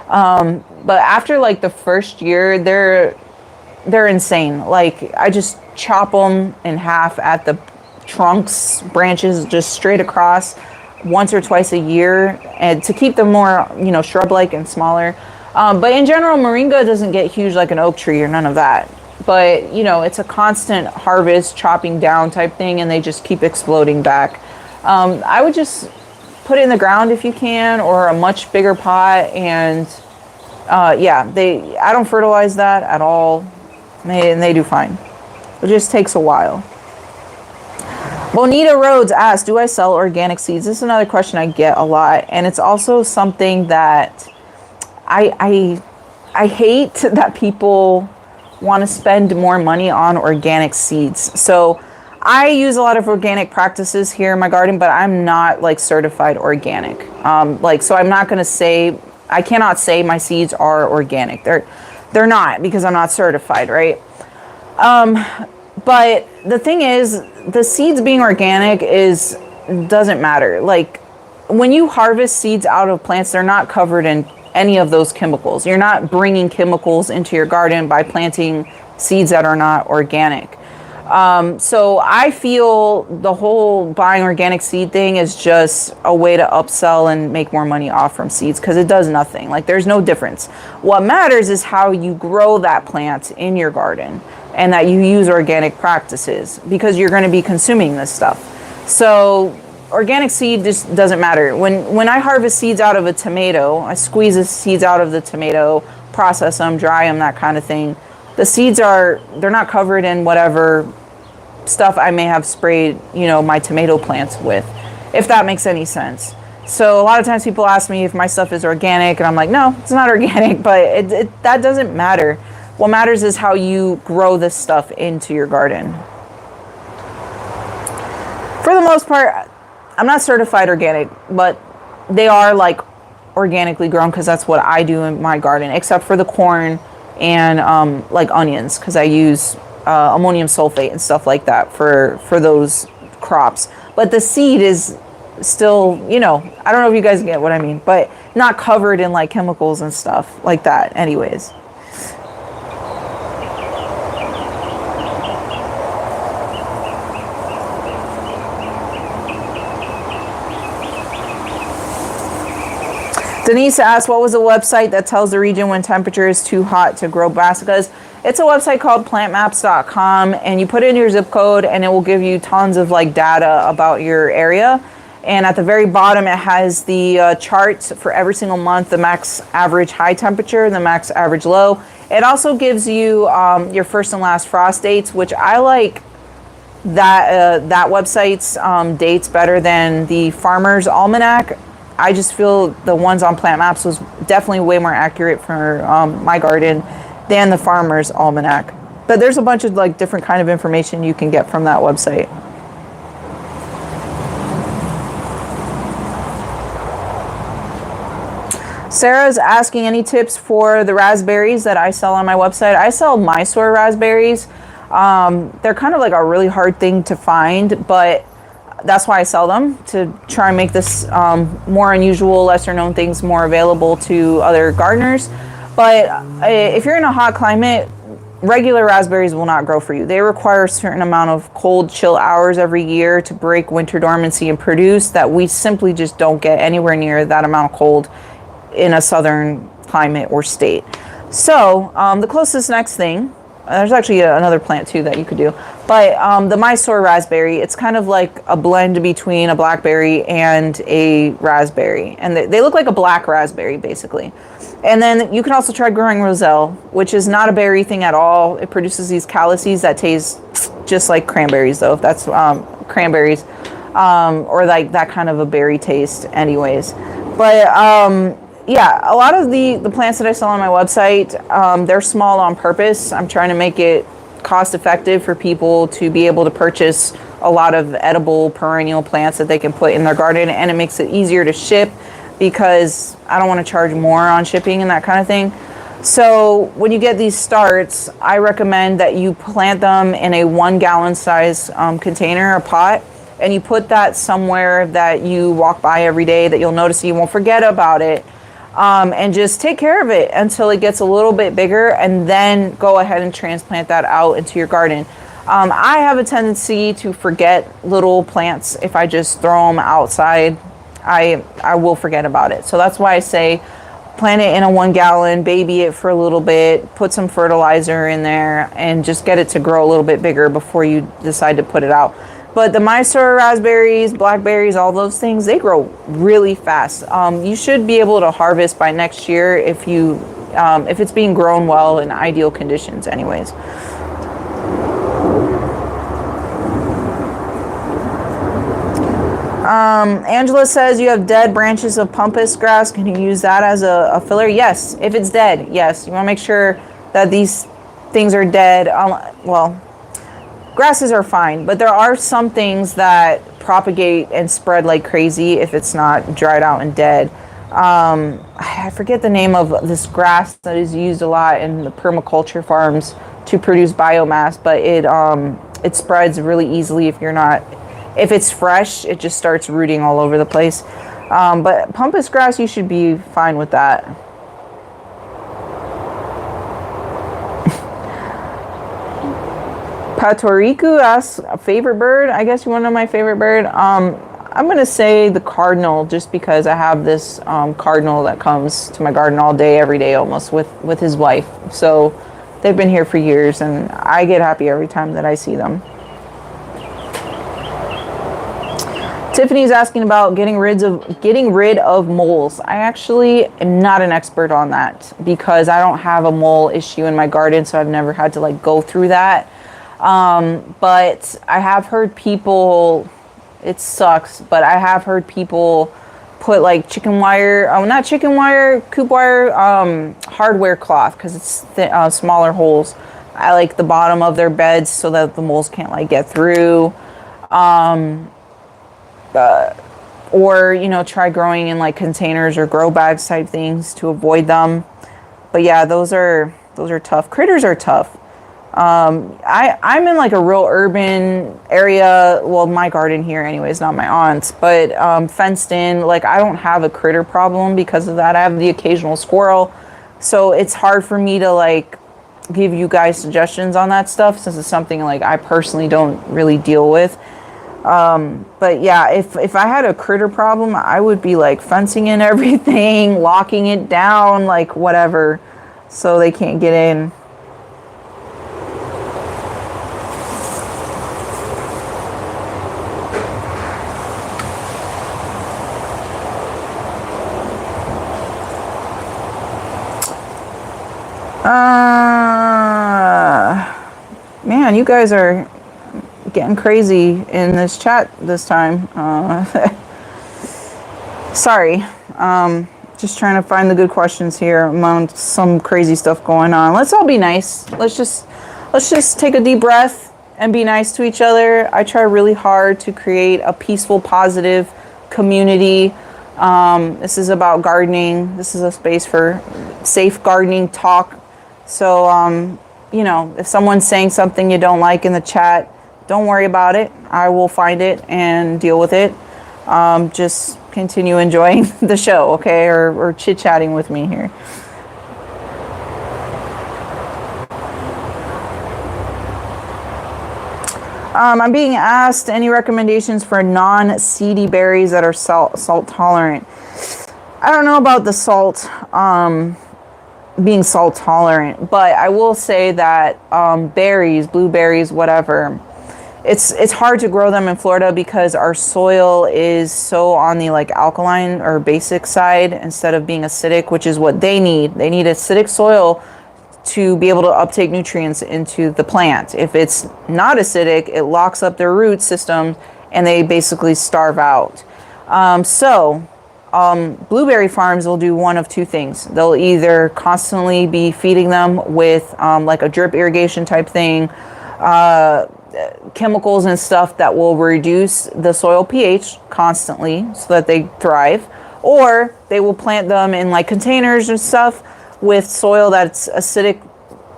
But after like the first year, they're insane. Like I just chop them in half at the trunks, branches, just straight across once or twice a year, and to keep them more, shrub-like and smaller. But in general, moringa doesn't get huge like an oak tree or none of that. But, it's a constant harvest, chopping down type thing, and they just keep exploding back. I would just put it in the ground if you can, or a much bigger pot, and I don't fertilize that at all. And they do fine. It just takes a while. Bonita Rhodes asked, do I sell organic seeds? This is another question I get a lot. And it's also something that I hate that people want to spend more money on organic seeds. So I use a lot of organic practices here in my garden, but I'm not like certified organic. So I'm not going to say, I cannot say my seeds are organic. They're not, because I'm not certified, right? But the thing is, the seeds being organic doesn't matter. Like when you harvest seeds out of plants, they're not covered in any of those chemicals. You're not bringing chemicals into your garden by planting seeds that are not organic. So I feel the whole buying organic seed thing is just a way to upsell and make more money off from seeds, because it does nothing. Like there's no difference. What matters is how you grow that plant in your garden, and that you use organic practices, because you're going to be consuming this stuff. So organic seed just doesn't matter. When I harvest seeds out of a tomato, I squeeze the seeds out of the tomato, process them, dry them, that kind of thing. The seeds they're not covered in whatever stuff I may have sprayed, my tomato plants with, if that makes any sense. So a lot of times people ask me if my stuff is organic, and I'm like, no, it's not organic, but that doesn't matter. What matters is how you grow this stuff into your garden. For the most part, I'm not certified organic, but they are like organically grown, because that's what I do in my garden, except for the corn and like onions, because I use ammonium sulfate and stuff like that for those crops. But the seed is still, I don't know if you guys get what I mean, but not covered in like chemicals and stuff like that anyways. Denise asked, what was the website that tells the region when temperature is too hot to grow brassicas? It's a website called plantmaps.com, and you put in your zip code and it will give you tons of like data about your area. And at the very bottom, it has the charts for every single month, the max average high temperature, the max average low. It also gives you your first and last frost dates, which I like that website's dates better than the Farmer's Almanac. I just feel the ones on Plant Maps was definitely way more accurate for my garden than the Farmer's Almanac. But there's a bunch of like different kind of information you can get from that website. Sarah's asking any tips for the raspberries that I sell on my website. I sell Mysore raspberries. They're kind of like a really hard thing to find, but that's why I sell them, to try and make this more unusual, lesser known things more available to other gardeners. But if you're in a hot climate, regular raspberries will not grow for you. They require a certain amount of cold, chill hours every year to break winter dormancy and produce that we simply just don't get anywhere near that amount of cold in a southern climate or state. So the closest next thing, there's actually another plant too that you could do, but the Mysore raspberry, it's kind of like a blend between a blackberry and a raspberry, and they look like a black raspberry basically. And then you can also try growing Roselle, which is not a berry thing at all. It produces these calices that taste just like cranberries, though, if that's cranberries, or like that kind of a berry taste anyways. But yeah, a lot of the plants that I sell on my website, they're small on purpose. I'm trying to make it cost effective for people to be able to purchase a lot of edible perennial plants that they can put in their garden, and it makes it easier to ship because I don't want to charge more on shipping and that kind of thing. So when you get these starts, I recommend that you plant them in a 1 gallon size container or pot, and you put that somewhere that you walk by every day that you'll notice, you won't forget about it. And just take care of it until it gets a little bit bigger, and then go ahead and transplant that out into your garden. I have a tendency to forget little plants. If I just throw them outside, I will forget about it. So that's why I say plant it in a 1 gallon, baby it for a little bit, put some fertilizer in there, and just get it to grow a little bit bigger before you decide to put it out. But the Mysore raspberries, blackberries, all those things, they grow really fast. You should be able to harvest by next year if it's being grown well in ideal conditions anyways. Angela says you have dead branches of pampas grass. Can you use that as a filler? Yes, if it's dead, yes. You want to make sure that these things are dead. Well, grasses are fine, but there are some things that propagate and spread like crazy if it's not dried out and dead. I forget the name of this grass that is used a lot in the permaculture farms to produce biomass, but it spreads really easily if it's fresh. It just starts rooting all over the place. But pampas grass, you should be fine with that. Patoriku asks, a favorite bird. I guess you want to know my favorite bird. I'm going to say the cardinal, just because I have this cardinal that comes to my garden all day, every day almost, with his wife. So they've been here for years, and I get happy every time that I see them. Tiffany's asking about getting rid of moles. I actually am not an expert on that because I don't have a mole issue in my garden, so I've never had to like go through that. But I have heard people, it sucks, but I have heard people put like chicken wire, not chicken wire, coop wire, hardware cloth, because it's smaller holes. I like the bottom of their beds so that the moles can't like get through. Or, try growing in like containers or grow bags type things to avoid them. But yeah, those are tough. Critters are tough. I'm in like a real urban area. Well, my garden here anyways, not my aunt's, but fenced in. Like, I don't have a critter problem because of that. I have the occasional squirrel. So it's hard for me to like give you guys suggestions on that stuff, since it's something like I personally don't really deal with. But yeah, if I had a critter problem, I would be like fencing in everything, locking it down, like whatever, so they can't get in. man, you guys are getting crazy in this chat this time. Sorry. Just trying to find the good questions here among some crazy stuff going on. Let's all be nice. Let's just take a deep breath and be nice to each other. I try really hard to create a peaceful, positive community. This is about gardening. This is a space for safe gardening talk. So, you know, if someone's saying something you don't like in the chat, don't worry about it. I will find it and deal with it. Just continue enjoying the show, okay? Or chit-chatting with me here. I'm being asked any recommendations for non-seedy berries that are salt tolerant. I don't know about the salt being salt tolerant, but I will say that berries, blueberries, whatever, it's hard to grow them in Florida because our soil is so on the like alkaline or basic side instead of being acidic, which is what they need. They need acidic soil to be able to uptake nutrients into the plant. If it's not acidic, it locks up their root system and they basically starve out. Blueberry farms will do one of two things. They'll either constantly be feeding them with like a drip irrigation type thing, chemicals and stuff that will reduce the soil pH constantly so that they thrive, or they will plant them in like containers and stuff with soil that's acidic,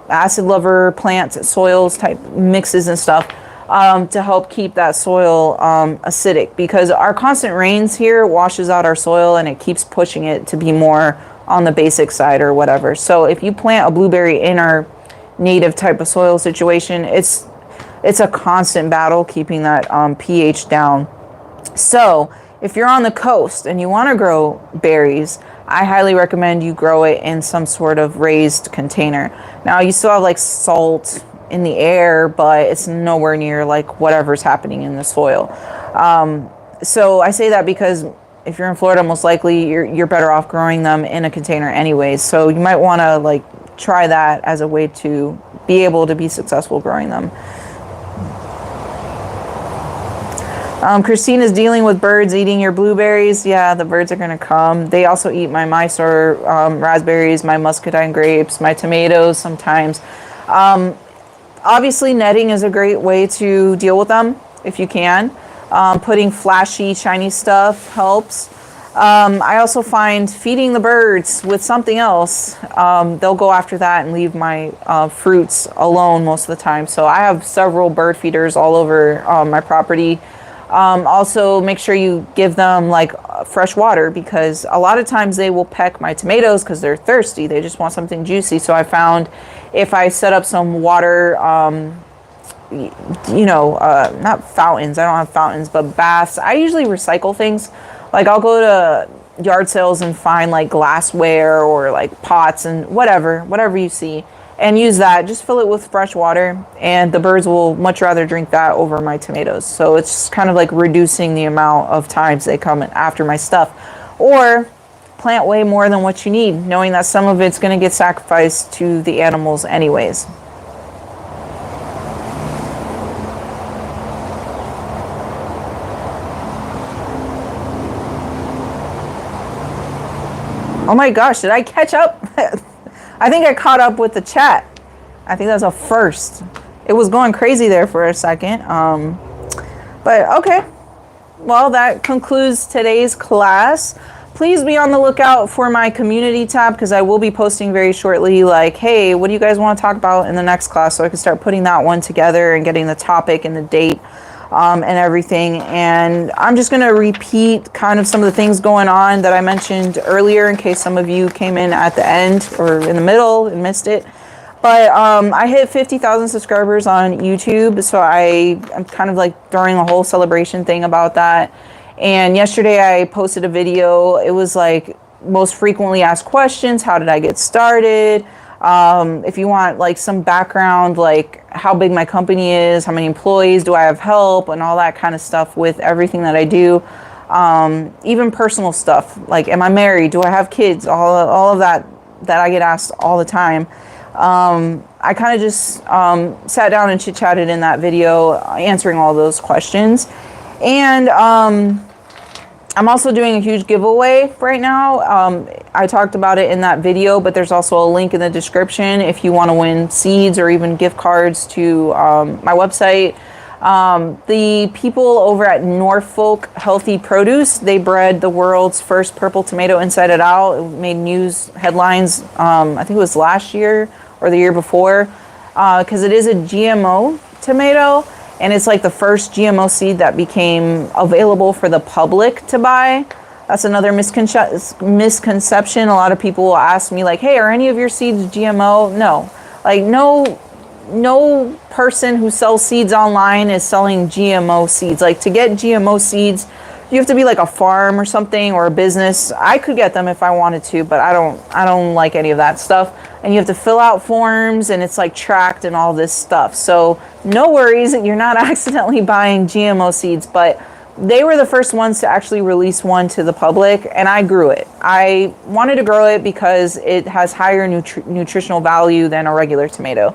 acid lover plant soils type mixes and stuff to help keep that soil acidic, because our constant rains here washes out our soil and it keeps pushing it to be more on the basic side or whatever. So if you plant a blueberry in our native type of soil situation, it's a constant battle keeping that pH down. So if you're on the coast and you want to grow berries, I highly recommend you grow it in some sort of raised container. Now you still have like salt in the air, but it's nowhere near like whatever's happening in the soil. So I say that because if you're in Florida, most likely you're better off growing them in a container anyways. So you might want to like try that as a way to be able to be successful growing them. Christine is dealing with birds eating your blueberries. Yeah, the birds are going to come. They also eat my Mysore raspberries, my muscadine grapes, my tomatoes sometimes. Obviously, netting is a great way to deal with them if you can. Putting flashy, shiny stuff helps. I also find feeding the birds with something else, they'll go after that and leave my fruits alone most of the time. So I have several bird feeders all over my property. Also make sure you give them like fresh water, because a lot of times they will peck my tomatoes because they're thirsty. They just want something juicy. So I found if I set up some water, not fountains, I don't have fountains, but baths. I usually recycle things. Like I'll go to yard sales and find like glassware or like pots and whatever you see, and use that. Just fill it with fresh water, and the birds will much rather drink that over my tomatoes. So it's kind of like reducing the amount of times they come after my stuff. Or plant way more than what you need, knowing that some of it's going to get sacrificed to the animals anyways. Oh my gosh, did I catch up? I think I caught up with the chat. I think that's a first. It was going crazy there for a second. But okay. Well, that concludes today's class. Please be on the lookout for my community tab, because I will be posting very shortly like, hey, what do you guys want to talk about in the next class? So I can start putting that one together and getting the topic and the date and everything. And I'm just going to repeat kind of some of the things going on that I mentioned earlier in case some of you came in at the end or in the middle and missed it. But I hit 50,000 subscribers on YouTube, so I'm kind of like throwing a whole celebration thing about that. And yesterday I posted a video. It was like most frequently asked questions. How did I get started? If you want like some background, like how big my company is, how many employees, do I have help, and all that kind of stuff with everything that I do. Even personal stuff, like am I married? Do I have kids? All of that I get asked all the time. I kind of just sat down and chit-chatted in that video answering all those questions. And I'm also doing a huge giveaway right now. I talked about it in that video, but there's also a link in the description if you want to win seeds or even gift cards to my website. The people over at Norfolk Healthy Produce, they bred the world's first purple tomato inside and out. It made news headlines, I think it was last year or the year before, because it is a GMO tomato. And it's like the first GMO seed that became available for the public to buy. That's another misconception. A lot of people will ask me like, hey, are any of your seeds GMO? No. Like no person who sells seeds online is selling GMO seeds. Like to get GMO seeds, you have to be like a farm or something or a business. I could get them if I wanted to, but I don't like any of that stuff. And you have to fill out forms and it's like tracked and all this stuff. So no worries, you're not accidentally buying GMO seeds, but they were the first ones to actually release one to the public, and I grew it. I wanted to grow it because it has higher nutritional value than a regular tomato.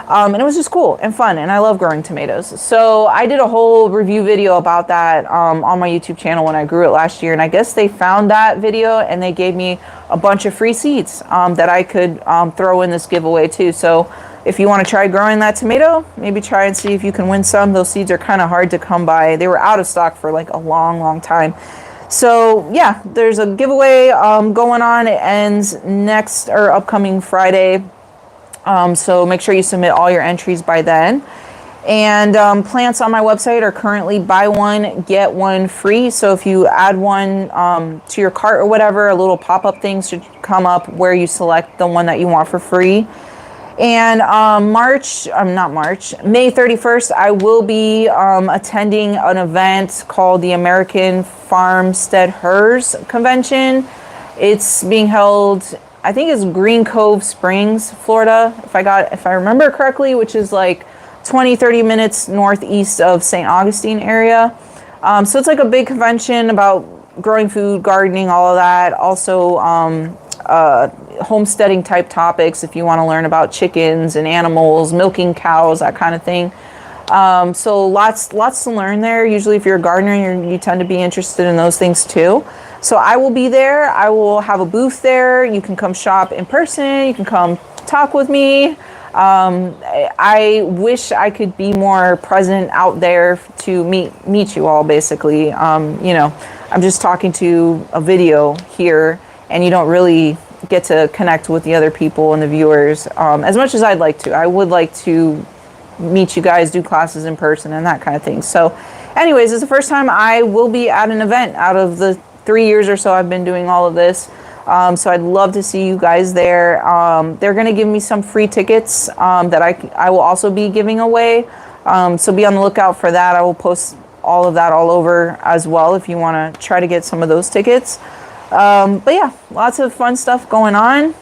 And it was just cool and fun, and I love growing tomatoes. So I did a whole review video about that on my YouTube channel when I grew it last year, and I guess they found that video and they gave me a bunch of free seeds that I could throw in this giveaway too. So if you want to try growing that tomato, maybe try and see if you can win some. Those seeds are kind of hard to come by. They were out of stock for like a long time. So yeah, there's a giveaway going on. It ends next or upcoming Friday. So make sure you submit all your entries by then. And plants on my website are currently buy one, get one free. So if you add one to your cart or whatever, a little pop-up thing should come up where you select the one that you want for free. And May 31st, I will be attending an event called the American Farmsteaders Convention. It's being held, I think it's Green Cove Springs, Florida, if I remember correctly, which is like 20-30 minutes northeast of St. Augustine area. So it's like a big convention about growing food, gardening, all of that. Also homesteading type topics if you want to learn about chickens and animals, milking cows, that kind of thing. So lots to learn there. Usually if you're a gardener, you tend to be interested in those things too. So I will be there. I will have a booth there. You can come shop in person. You can come talk with me. I wish I could be more present out there to meet you all, basically. I'm just talking to a video here, and you don't really get to connect with the other people and the viewers as much as I'd like to. I would like to meet you guys, do classes in person and that kind of thing. So anyways, it's the first time I will be at an event out of the 3 years or so I've been doing all of this. So I'd love to see you guys there. They're going to give me some free tickets that I will also be giving away. So be on the lookout for that. I will post all of that all over as well if you want to try to get some of those tickets. But yeah, lots of fun stuff going on.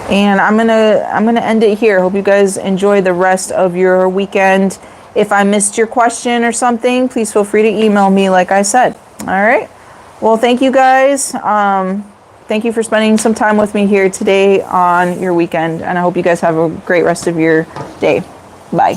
And I'm gonna end it here. Hope you guys enjoy the rest of your weekend. If I missed your question or something, please feel free to email me like I said. All right. Well, thank you guys. Thank you for spending some time with me here today on your weekend. And I hope you guys have a great rest of your day. Bye.